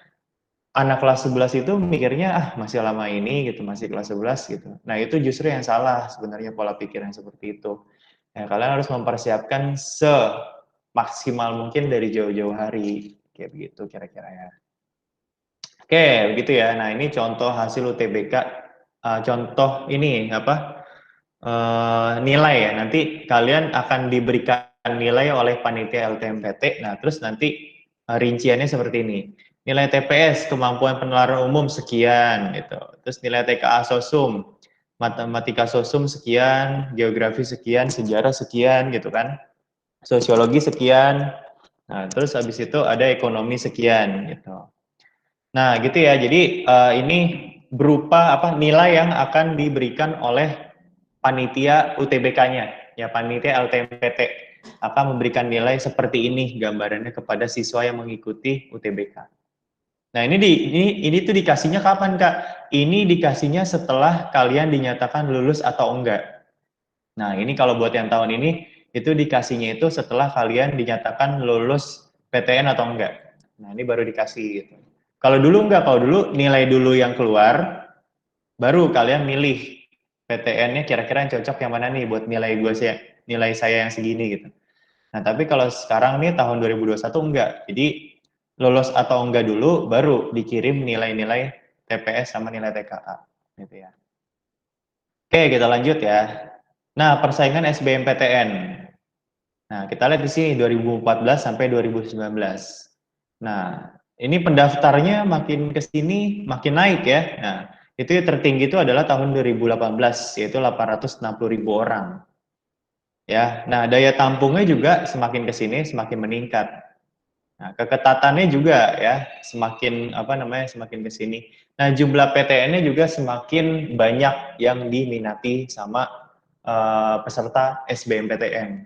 anak kelas 11 itu mikirnya ah masih lama ini gitu, masih kelas 11 gitu. Nah, itu justru yang salah sebenarnya pola pikir yang seperti itu. Ya, kalian harus mempersiapkan semaksimal mungkin dari jauh-jauh hari kayak begitu kira-kira ya. Oke, begitu ya. Nah, ini contoh hasil UTBK, contoh ini apa? Nilai ya. Nanti kalian akan diberikan nilai oleh panitia LTMPT. Nah, terus nanti rinciannya seperti ini. Nilai TPS, kemampuan penalaran umum sekian gitu. Terus nilai TKA Sosum, matematika Sosum sekian, geografi sekian, sejarah sekian gitu kan. Sosiologi sekian. Nah, terus habis itu ada ekonomi sekian gitu. Nah, gitu ya. Jadi ini berupa apa nilai yang akan diberikan oleh panitia UTBK-nya, ya panitia LTMPT akan memberikan nilai seperti ini gambarannya kepada siswa yang mengikuti UTBK. Nah, ini tuh dikasihnya kapan, Kak? Ini dikasihnya setelah kalian dinyatakan lulus atau enggak. Nah, ini kalau buat yang tahun ini itu dikasihnya itu setelah kalian dinyatakan lulus PTN atau enggak. Nah, ini baru dikasih gitu. Kalau dulu enggak, kalau dulu nilai dulu yang keluar, baru kalian milih PTN-nya kira-kira yang cocok yang mana nih buat nilai saya yang segini gitu. Nah, tapi kalau sekarang nih tahun 2021 enggak. Jadi lulus atau enggak dulu baru dikirim nilai-nilai TPS sama nilai TKA gitu ya. Oke, kita lanjut ya. Nah, persaingan SBMPTN. Nah, kita lihat di sini 2014 sampai 2019. Nah, ini pendaftarnya makin ke sini makin naik ya. Nah, itu yang tertinggi itu adalah tahun 2018 yaitu 860.000 orang. Ya. Nah, daya tampungnya juga semakin ke sini semakin meningkat. Nah, keketatannya juga ya semakin semakin ke sini. Nah, jumlah PTN-nya juga semakin banyak yang diminati sama peserta SBMPTN.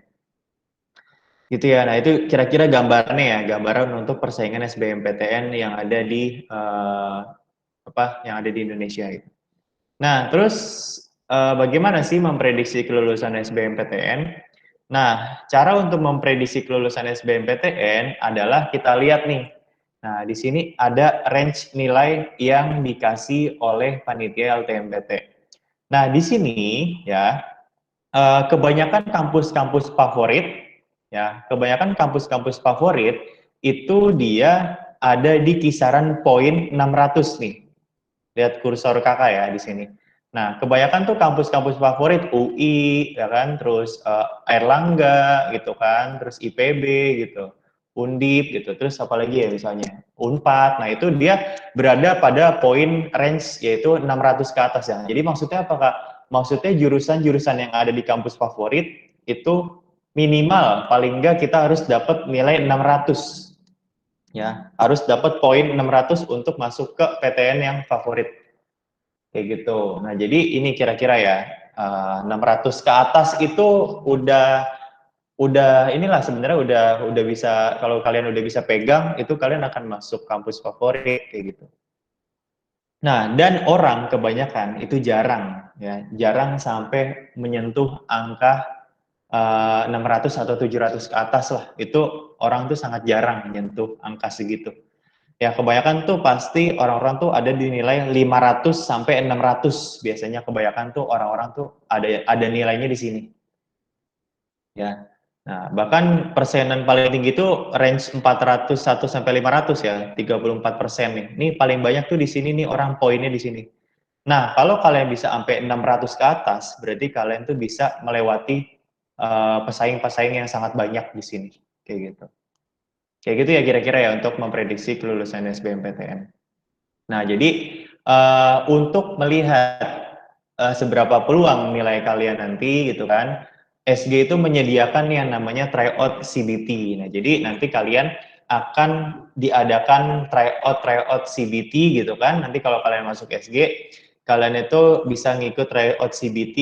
Gitu ya. Nah, itu kira-kira gambarannya ya, gambaran untuk persaingan SBMPTN yang ada di yang ada di Indonesia itu. Nah, terus bagaimana sih memprediksi kelulusan SBMPTN? Nah, cara untuk memprediksi kelulusan SBMPTN adalah kita lihat nih. Nah, di sini ada range nilai yang dikasih oleh panitia LTMPT. Nah, di sini ya kebanyakan kampus-kampus favorit ya, kebanyakan kampus-kampus favorit itu dia ada di kisaran poin 600 nih. Lihat kursor kakak ya di sini. Nah, kebanyakan tuh kampus-kampus favorit UI, ya kan, terus Airlangga gitu kan, terus IPB gitu, Undip gitu, terus apa lagi ya misalnya, Unpad. Nah, itu dia berada pada poin range yaitu 600 ke atas ya. Jadi maksudnya apa Kak? Maksudnya jurusan-jurusan yang ada di kampus favorit itu minimal paling enggak kita harus dapat nilai 600. Ya, harus dapat poin 600 untuk masuk ke PTN yang favorit. Kayak gitu. Nah, jadi ini kira-kira ya 600 ke atas itu udah inilah sebenarnya udah bisa, kalau kalian udah bisa pegang itu kalian akan masuk kampus favorit kayak gitu. Nah, dan orang kebanyakan itu jarang ya, jarang sampai menyentuh angka 600 atau 700 ke atas lah. Itu orang tuh sangat jarang menyentuh angka segitu. Ya kebanyakan tuh pasti orang-orang tuh ada di nilai 500 sampai 600 biasanya kebanyakan tuh orang-orang tuh ada nilainya di sini. Ya. Nah, bahkan persenan paling tinggi itu range 401 sampai 500 ya, 34% nih. Ini paling banyak tuh di sini nih orang poinnya di sini. Nah, kalau kalian bisa sampai 600 ke atas, berarti kalian tuh bisa melewati pesaing-pesaing yang sangat banyak di sini. Kayak gitu. Kayak gitu ya kira-kira ya untuk memprediksi kelulusan SBMPTN. Nah, jadi untuk melihat seberapa peluang nilai kalian nanti gitu kan, SG itu menyediakan yang namanya tryout CBT. Nah, jadi nanti kalian akan diadakan tryout CBT gitu kan. Nanti kalau kalian masuk SG, kalian itu bisa ngikut tryout CBT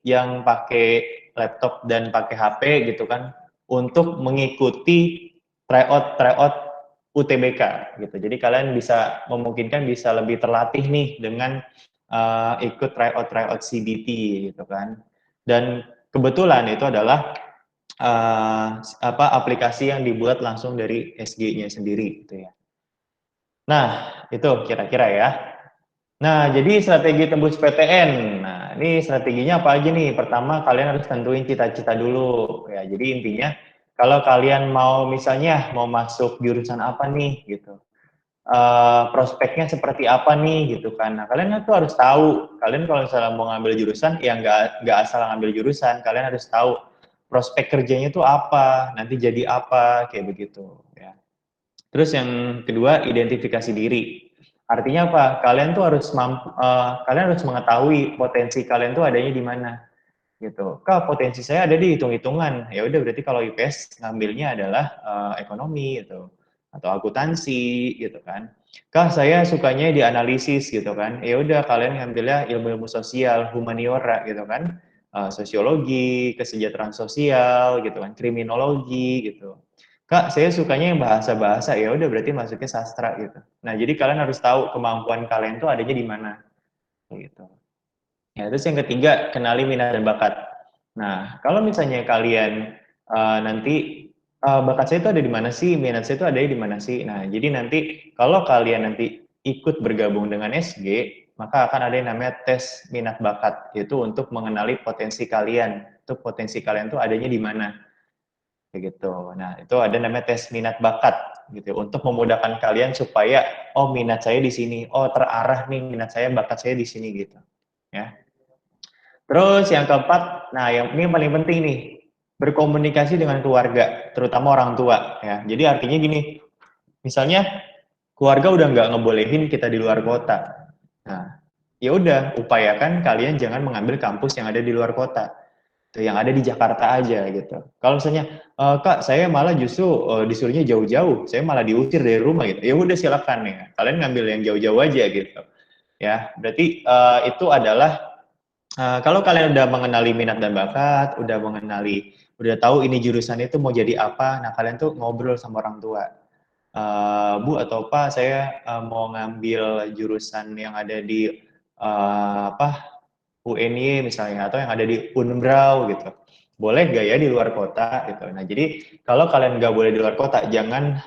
yang pakai laptop dan pakai HP gitu kan, untuk mengikuti tryout UTBK gitu. Jadi kalian bisa memungkinkan bisa lebih terlatih nih dengan ikut tryout CBT gitu kan. Dan kebetulan itu adalah aplikasi yang dibuat langsung dari SG-nya sendiri gitu ya. Nah, itu kira-kira ya. Nah, jadi strategi tembus PTN. Nah, ini strateginya apa aja nih? Pertama, kalian harus tentuin cita-cita dulu. Ya, jadi intinya kalau kalian mau misalnya mau masuk jurusan apa nih gitu. Prospeknya seperti apa nih gitu kan. Nah, kalian tuh harus tahu. Kalian kalau misalnya mau ngambil jurusan, ya nggak asal ngambil jurusan. Kalian harus tahu prospek kerjanya tuh apa, nanti jadi apa, kayak begitu. Ya. Terus yang kedua, identifikasi diri. Artinya apa? Kalian tuh harus kalian harus mengetahui potensi kalian tuh adanya di mana. Gitu. Kak, potensi saya ada di hitung-hitungan. Ya udah berarti kalau IPS ngambilnya adalah ekonomi gitu atau akuntansi gitu kan. Kak, saya sukanya di analisis gitu kan. Ya udah kalian ngambilnya ilmu-ilmu sosial, humaniora gitu kan. Sosiologi, kesejahteraan sosial gitu kan, kriminologi gitu. Kak, saya sukanya yang bahasa-bahasa. Ya udah berarti masuknya sastra gitu. Nah, jadi kalian harus tahu kemampuan kalian tuh adanya di mana gitu. Ya, terus yang ketiga, kenali minat dan bakat. Nah, kalau misalnya kalian nanti bakat saya itu ada di mana sih, minat saya itu ada di mana sih. Nah, jadi nanti kalau kalian nanti ikut bergabung dengan SG, maka akan ada yang namanya tes minat bakat, yaitu untuk mengenali potensi kalian. Itu potensi kalian tuh adanya di mana. Kayak gitu. Nah, itu ada namanya tes minat bakat gitu untuk memudahkan kalian supaya oh minat saya di sini, oh terarah nih minat saya, bakat saya di sini gitu. Ya. Terus yang keempat, nah yang ini yang paling penting nih, berkomunikasi dengan keluarga, terutama orang tua ya. Jadi artinya gini, misalnya keluarga udah nggak ngebolehin kita di luar kota. Nah, ya udah upayakan kalian jangan mengambil kampus yang ada di luar kota. Tuh, yang ada di Jakarta aja gitu. Kalau misalnya Kak, saya malah justru disuruhnya jauh-jauh, saya malah diusir dari rumah gitu. Ya udah silakan ya. Kalian ngambil yang jauh-jauh aja gitu. Ya, berarti itu adalah kalau kalian udah mengenali minat dan bakat, udah tahu ini jurusan itu mau jadi apa, nah kalian tuh ngobrol sama orang tua. Bu atau Pak, saya mau ngambil jurusan yang ada di UNY misalnya, atau yang ada di Unbrau gitu. Boleh gak ya di luar kota gitu. Nah, jadi kalau kalian nggak boleh di luar kota, jangan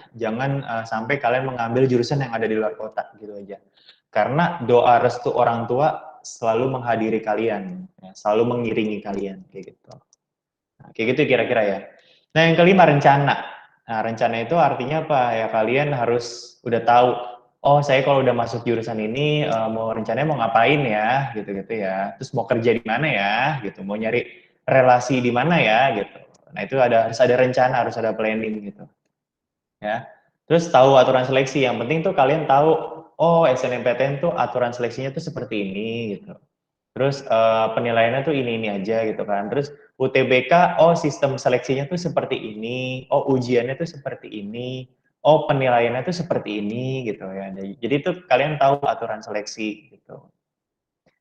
sampai kalian mengambil jurusan yang ada di luar kota gitu aja. Karena doa restu orang tua selalu menghadiri kalian, ya, selalu mengiringi kalian kayak gitu. Nah, kayak gitu kira-kira ya. Nah, yang kelima rencana. Nah, rencana itu artinya apa? Ya kalian harus udah tahu, oh saya kalau udah masuk jurusan ini mau rencananya mau ngapain ya, gitu-gitu ya. Terus mau kerja di mana ya, gitu. Mau nyari relasi di mana ya, gitu. Nah, itu harus ada rencana, harus ada planning gitu. Ya. Terus tahu aturan seleksi. Yang penting tuh kalian tahu, oh SNMPTN tuh aturan seleksinya tuh seperti ini gitu. Terus penilaiannya tuh ini aja gitu kan. Terus UTBK, oh sistem seleksinya tuh seperti ini, oh ujiannya tuh seperti ini, oh penilaiannya tuh seperti ini gitu ya. Jadi tuh kalian tahu aturan seleksi gitu.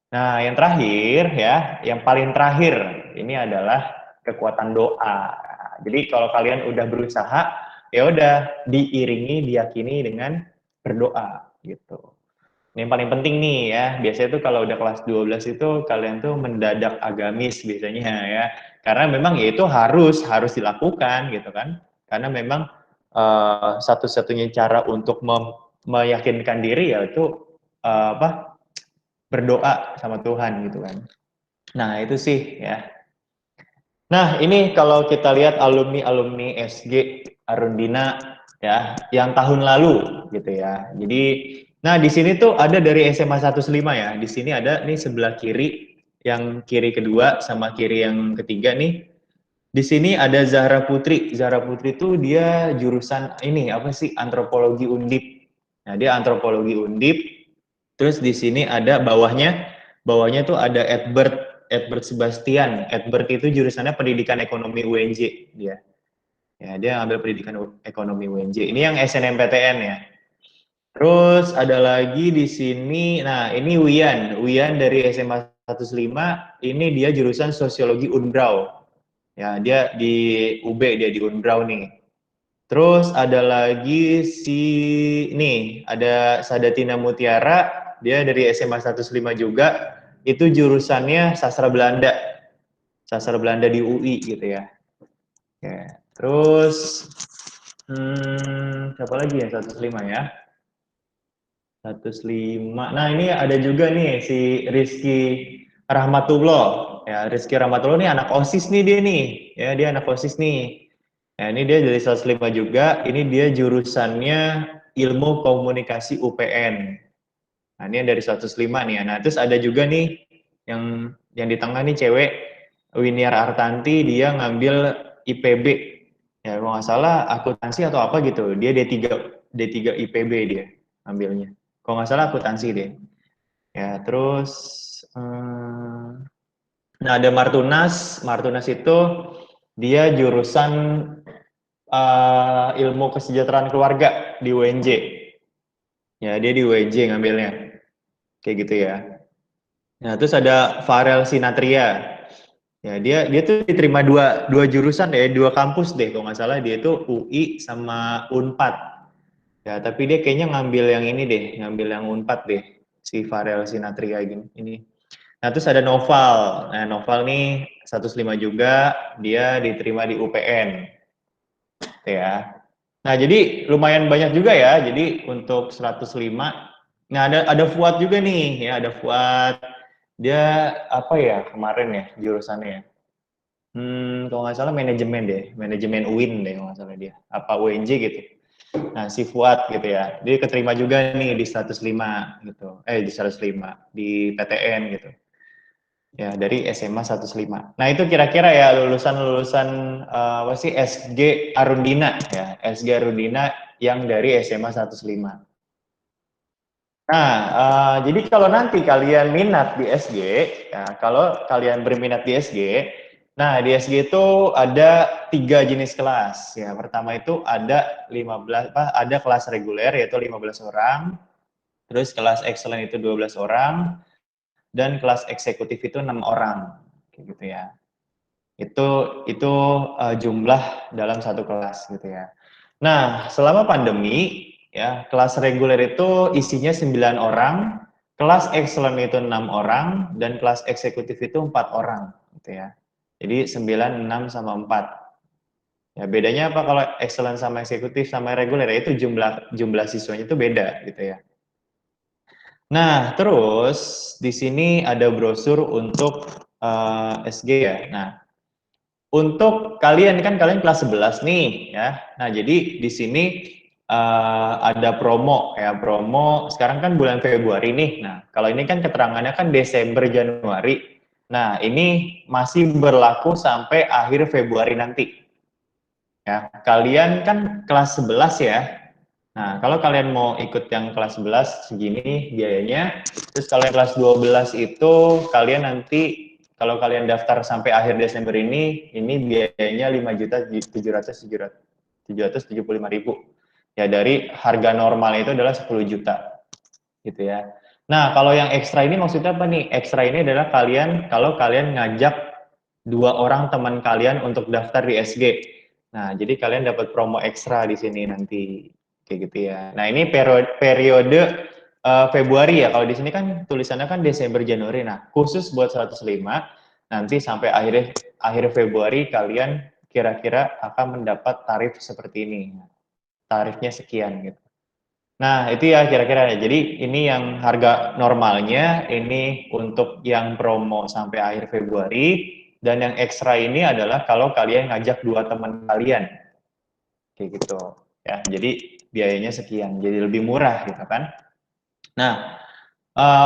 Nah, yang terakhir ya, yang paling terakhir ini adalah kekuatan doa. Jadi kalau kalian udah berusaha, ya udah diiringi, diyakini dengan berdoa gitu. Ini yang paling penting nih ya, biasanya tuh kalau udah kelas 12 itu kalian tuh mendadak agamis biasanya ya. Karena memang ya itu harus dilakukan gitu kan. Karena memang satu-satunya cara untuk meyakinkan diri ya itu apa berdoa sama Tuhan gitu kan. Nah itu sih ya. Nah ini kalau kita lihat alumni SG Arundina ya yang tahun lalu gitu ya. Jadi nah di sini tuh ada dari SMA 115 ya. Di sini ada nih sebelah kiri yang kiri kedua sama kiri yang ketiga nih. Di sini ada Zahra Putri. Zahra Putri itu dia jurusan ini apa sih? Antropologi Undip. Nah, dia antropologi Undip. Terus di sini ada bawahnya tuh ada Edward Sebastian. Edward itu jurusannya Pendidikan Ekonomi UNJ dia. Ya, dia ngambil Pendidikan Ekonomi UNJ. Ini yang SNMPTN ya. Terus ada lagi di sini, nah ini Wian dari SMA 105, ini dia jurusan Sosiologi Unbrau. Ya, dia di UB, dia di Unbrau nih. Terus ada lagi nih, ada Sadatina Mutiara, dia dari SMA 105 juga, itu jurusannya Sastra Belanda. Sastra Belanda di UI gitu ya. Oke. Terus, siapa lagi ya 105 ya? 105. Nah, ini ada juga nih si Rizky Rahmatullah. Ya, Rizky Rahmatullah nih anak OSIS nih dia nih. Ya, dia anak OSIS nih. Nah, ini dia dari 105 juga. Ini dia jurusannya Ilmu Komunikasi UPN. Nah, ini yang dari 105 nih. Nah, terus ada juga nih yang di tengah nih cewek Winiar Artanti, dia ngambil IPB. Ya, kalau nggak salah akuntansi atau apa gitu. Dia D3 IPB dia ambilnya. Kalau nggak salah akuntansi deh. Ya, terus nah ada Martunas. Martunas itu dia jurusan ilmu kesejahteraan keluarga di UNJ. Ya, dia di UNJ ngambilnya. Kayak gitu ya. Nah, terus ada Farel Sinatria. Ya, dia tuh diterima dua jurusan ya, dua kampus deh kalau nggak salah, dia itu UI sama Unpad. Ya, tapi dia kayaknya ngambil yang ini deh, ngambil yang Unpad deh, si Farel Sinatria ini. Nah, terus ada Noval. Nah, Noval nih 105 juga, dia diterima di UPN. Ya. Nah, jadi lumayan banyak juga ya. Jadi untuk 105. Nah, ada Fuad juga nih, ya, ada Fuad. Dia apa ya kemarin ya jurusannya ya? Kalau nggak salah manajemen deh, manajemen UIN deh kalau nggak salah dia. Apa UNJ gitu. Nah, si Fuad gitu ya. Dia keterima juga nih di 105 gitu. Di 105 di PTN gitu. Ya, dari SMA 105. Nah, itu kira-kira ya lulusan-lulusan apa sih SG Arundina ya, SG Arundina yang dari SMA 105. Nah, jadi kalau nanti kalian minat di SG, ya, kalau kalian berminat di SG, nah di SG itu ada 3 jenis kelas. Ya, pertama itu ada 15 ada kelas reguler yaitu 15 orang, terus kelas excellent itu 12 orang, dan kelas eksekutif itu 6 orang, kayak gitu ya. Itu jumlah dalam satu kelas gitu ya. Nah, selama pandemi ya, kelas reguler itu isinya 9 orang, kelas excellent itu 6 orang, dan kelas eksekutif itu 4 orang gitu ya. Jadi 9, 6 sama 4. Ya, bedanya apa kalau excellent sama eksekutif sama reguler? Itu jumlah siswanya itu beda gitu ya. Nah, terus di sini ada brosur untuk SG ya. Nah, untuk kalian kan kalian kelas 11 nih ya. Nah, jadi di sini ada promo ya, promo sekarang kan bulan Februari nih. Nah, kalau ini kan keterangannya kan Desember Januari. Nah, ini masih berlaku sampai akhir Februari nanti. Ya, kalian kan kelas 11 ya. Nah, kalau kalian mau ikut yang kelas 11 segini biayanya, terus kalau yang kelas 12 itu kalian nanti kalau kalian daftar sampai akhir Desember ini biayanya 5.775.000. Ya, dari harga normal itu adalah 10 juta. Gitu ya. Nah, kalau yang ekstra ini maksudnya apa nih? Ekstra ini adalah kalau kalian ngajak 2 orang teman kalian untuk daftar di SG. Nah, jadi kalian dapat promo ekstra di sini nanti kayak gitu ya. Nah, ini periode Februari ya. Kalau di sini kan tulisannya kan Desember Januari. Nah, khusus buat 105 nanti sampai akhir Februari kalian kira-kira akan mendapat tarif seperti ini. Tarifnya sekian gitu. Nah, itu ya kira-kira. Jadi ini yang harga normalnya, ini untuk yang promo sampai akhir Februari, dan yang ekstra ini adalah kalau kalian ngajak 2 teman kalian. Kayak gitu. Ya, jadi biayanya sekian, jadi lebih murah gitu kan. Nah,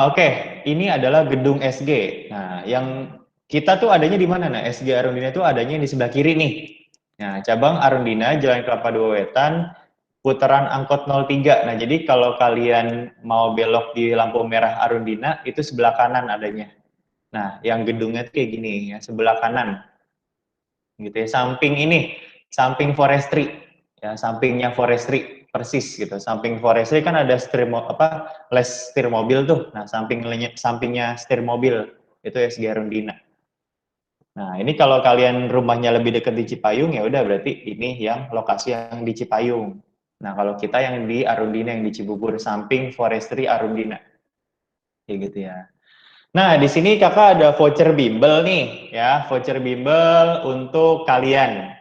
oke, ini adalah gedung SG. Nah, yang kita tuh adanya di mana? Nah, SG Arundina itu adanya di sebelah kiri nih. Nah, cabang Arundina, Jalan Kelapa Dua Wetan, putaran angkot 03. Nah, jadi kalau kalian mau belok di lampu merah Arundina, itu sebelah kanan adanya. Nah, yang gedungnya tuh kayak gini ya, sebelah kanan. Gitu ya, samping ini, samping forestry. Ya, sampingnya forestry persis gitu. Samping forestry kan ada les setir mobil tuh. Nah, sampingnya setir mobil itu SG Arundina. Nah, ini kalau kalian rumahnya lebih dekat di Cipayung, ya udah berarti ini yang lokasi yang di Cipayung. Nah, kalau kita yang di Arundina, yang di Cibubur, samping Forestry Arundina. Kayak gitu ya. Nah, di sini kakak ada voucher bimbel nih, ya. Voucher bimbel untuk kalian.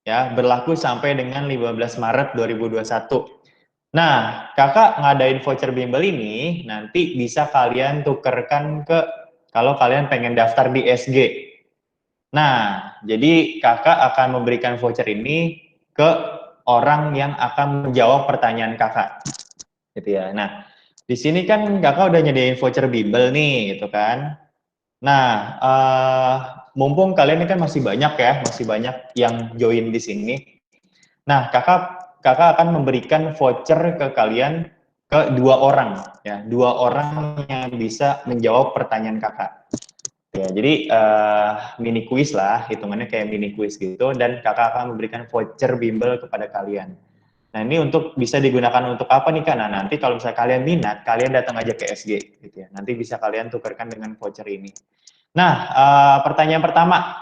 Ya, berlaku sampai dengan 15 Maret 2021. Nah, kakak ngadain voucher bimbel ini, nanti bisa kalian tukerkan kalau kalian pengen daftar di SG. Nah, jadi kakak akan memberikan voucher ini ke orang yang akan menjawab pertanyaan kakak, gitu ya. Nah, di sini kan kakak udah nyediain voucher bimbel nih, gitu kan. Nah, mumpung kalian ini kan masih banyak ya, masih banyak yang join di sini. Nah, kakak akan memberikan voucher ke kalian ke 2 orang, ya, 2 orang yang bisa menjawab pertanyaan kakak. Ya, jadi mini quiz lah, hitungannya kayak mini quiz gitu, dan kakak akan memberikan voucher bimbel kepada kalian. Nah, ini bisa digunakan untuk apa nih Kak? Nah, nanti kalau misalnya kalian minat, kalian datang aja ke SG, gitu ya. Nanti bisa kalian tukarkan dengan voucher ini. Nah, pertanyaan pertama,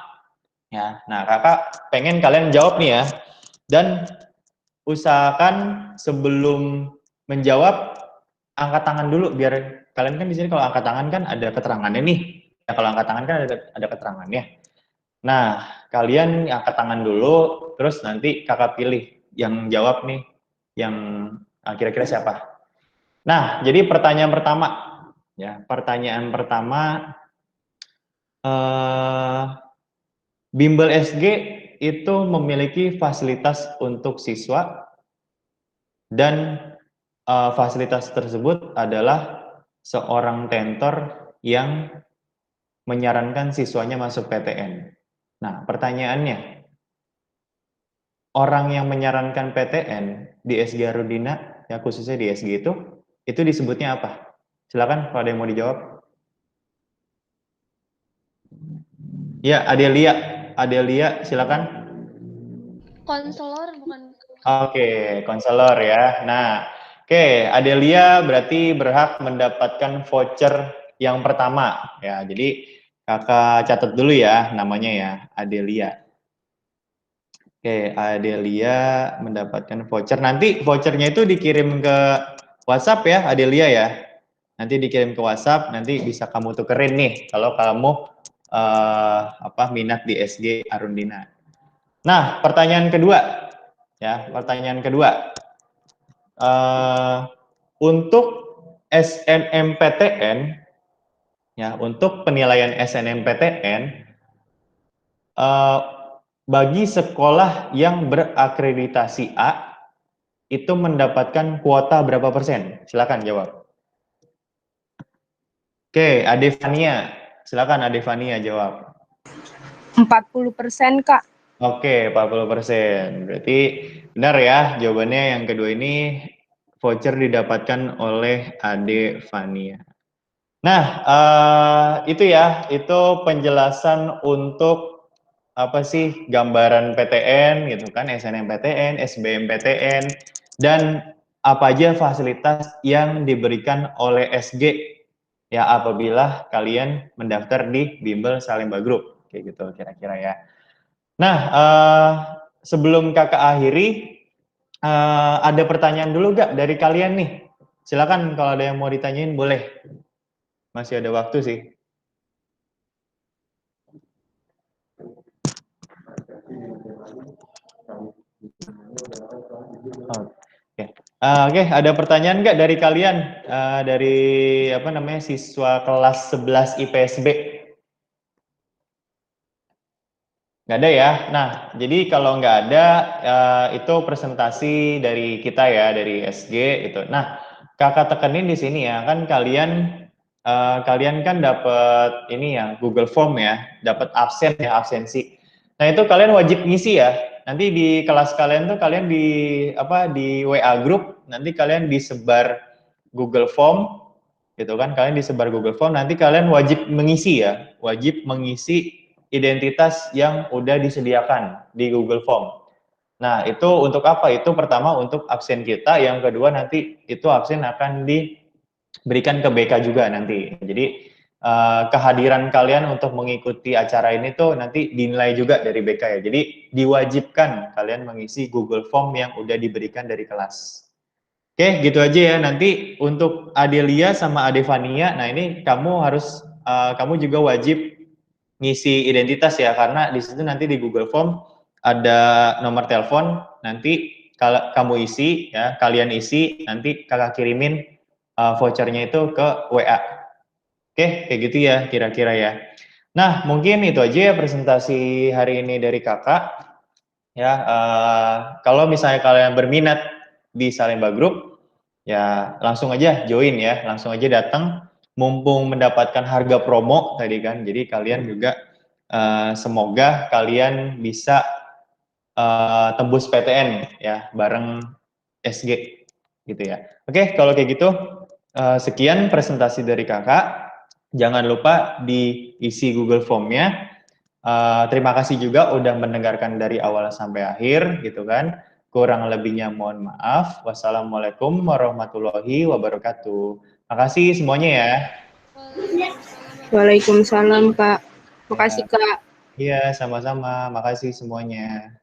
ya. Nah, kakak pengen kalian jawab nih ya, dan usahakan sebelum menjawab angkat tangan dulu biar kalian kan di sini kalau angkat tangan kan ada keterangannya nih. Ya kalau angkat tangan kan ada keterangannya. Nah, kalian angkat tangan dulu terus nanti kakak pilih yang jawab nih yang kira-kira siapa. Nah, jadi pertanyaan pertama ya, pertanyaan pertama bimbel SG itu memiliki fasilitas untuk siswa dan fasilitas tersebut adalah seorang tentor yang menyarankan siswanya masuk PTN. Nah, pertanyaannya, orang yang menyarankan PTN di SG Arundina, ya khususnya di SG itu disebutnya apa? Silakan kalau ada yang mau dijawab. Ya, Adelia, silakan. Konselor bukan? Oke, konselor ya. Nah, oke, Adelia berarti berhak mendapatkan voucher yang pertama ya. Jadi kakak catat dulu ya namanya ya, Adelia. Oke, Adelia mendapatkan voucher. Nanti vouchernya itu dikirim ke WhatsApp ya, Adelia ya. Nanti dikirim ke WhatsApp, nanti bisa kamu tukerin nih kalau kamu minat di SG Arundina. Nah, pertanyaan kedua. Ya, pertanyaan kedua. Untuk SNMPTN, ya, untuk penilaian SNMPTN, bagi sekolah yang berakreditasi A, itu mendapatkan kuota berapa persen? Silakan jawab. Oke, Adevania. Silakan Adevania jawab. 40%, Kak. Oke, 40%. Berarti benar ya jawabannya yang kedua ini voucher didapatkan oleh Ade Fania. Nah, itu ya, itu penjelasan untuk apa sih gambaran PTN gitu kan, SNMPTN, SBMPTN, dan apa aja fasilitas yang diberikan oleh SG ya apabila kalian mendaftar di Bimbel Salemba Group, kayak gitu kira-kira ya. Nah, sebelum kakak akhiri, ada pertanyaan dulu gak dari kalian nih? Silakan kalau ada yang mau ditanyain boleh. Masih ada waktu sih. Oke. Oke, ada pertanyaan nggak dari kalian? Dari apa namanya siswa kelas 11 IPSB? Nggak ada ya. Nah, jadi kalau nggak ada, itu presentasi dari kita ya, dari SG gitu. Nah, kakak tekenin di sini ya, kan kalian kan dapat ini ya, Google Form ya, dapat absen ya, absensi. Nah, itu kalian wajib ngisi ya. Nanti di kelas kalian tuh kalian di WA group, nanti kalian disebar Google Form gitu kan, kalian disebar Google Form, nanti kalian wajib mengisi ya, wajib mengisi identitas yang udah disediakan di Google Form. Nah, itu untuk apa? Itu pertama untuk absen kita, yang kedua nanti itu absen akan diberikan ke BK juga nanti. Jadi kehadiran kalian untuk mengikuti acara ini tuh nanti dinilai juga dari BK ya. Jadi diwajibkan kalian mengisi Google Form yang udah diberikan dari kelas. Oke, gitu aja ya. Nanti untuk Adelia sama Adevania, nah ini kamu juga wajib ngisi identitas ya, karena di situ nanti di Google Form ada nomor telepon, nanti kalau kamu isi ya, kalian isi, nanti kakak kirimin vouchernya itu ke WA. Oke, kayak gitu ya kira-kira ya. Nah, mungkin itu aja ya presentasi hari ini dari kakak. Ya, kalau misalnya kalian berminat di Salemba Group, ya langsung aja join ya, langsung aja datang, mumpung mendapatkan harga promo tadi kan, jadi kalian juga semoga kalian bisa tembus PTN ya, bareng SG gitu ya. Oke, kalau kayak gitu, sekian presentasi dari kakak, jangan lupa diisi Google Form-nya. Terima kasih juga udah mendengarkan dari awal sampai akhir gitu kan. Kurang lebihnya mohon maaf. Wassalamualaikum warahmatullahi wabarakatuh. Makasih semuanya ya. Waalaikumsalam. Waalaikumsalam, Kak. Ya, Makasih, Kak. iya sama-sama. Makasih semuanya.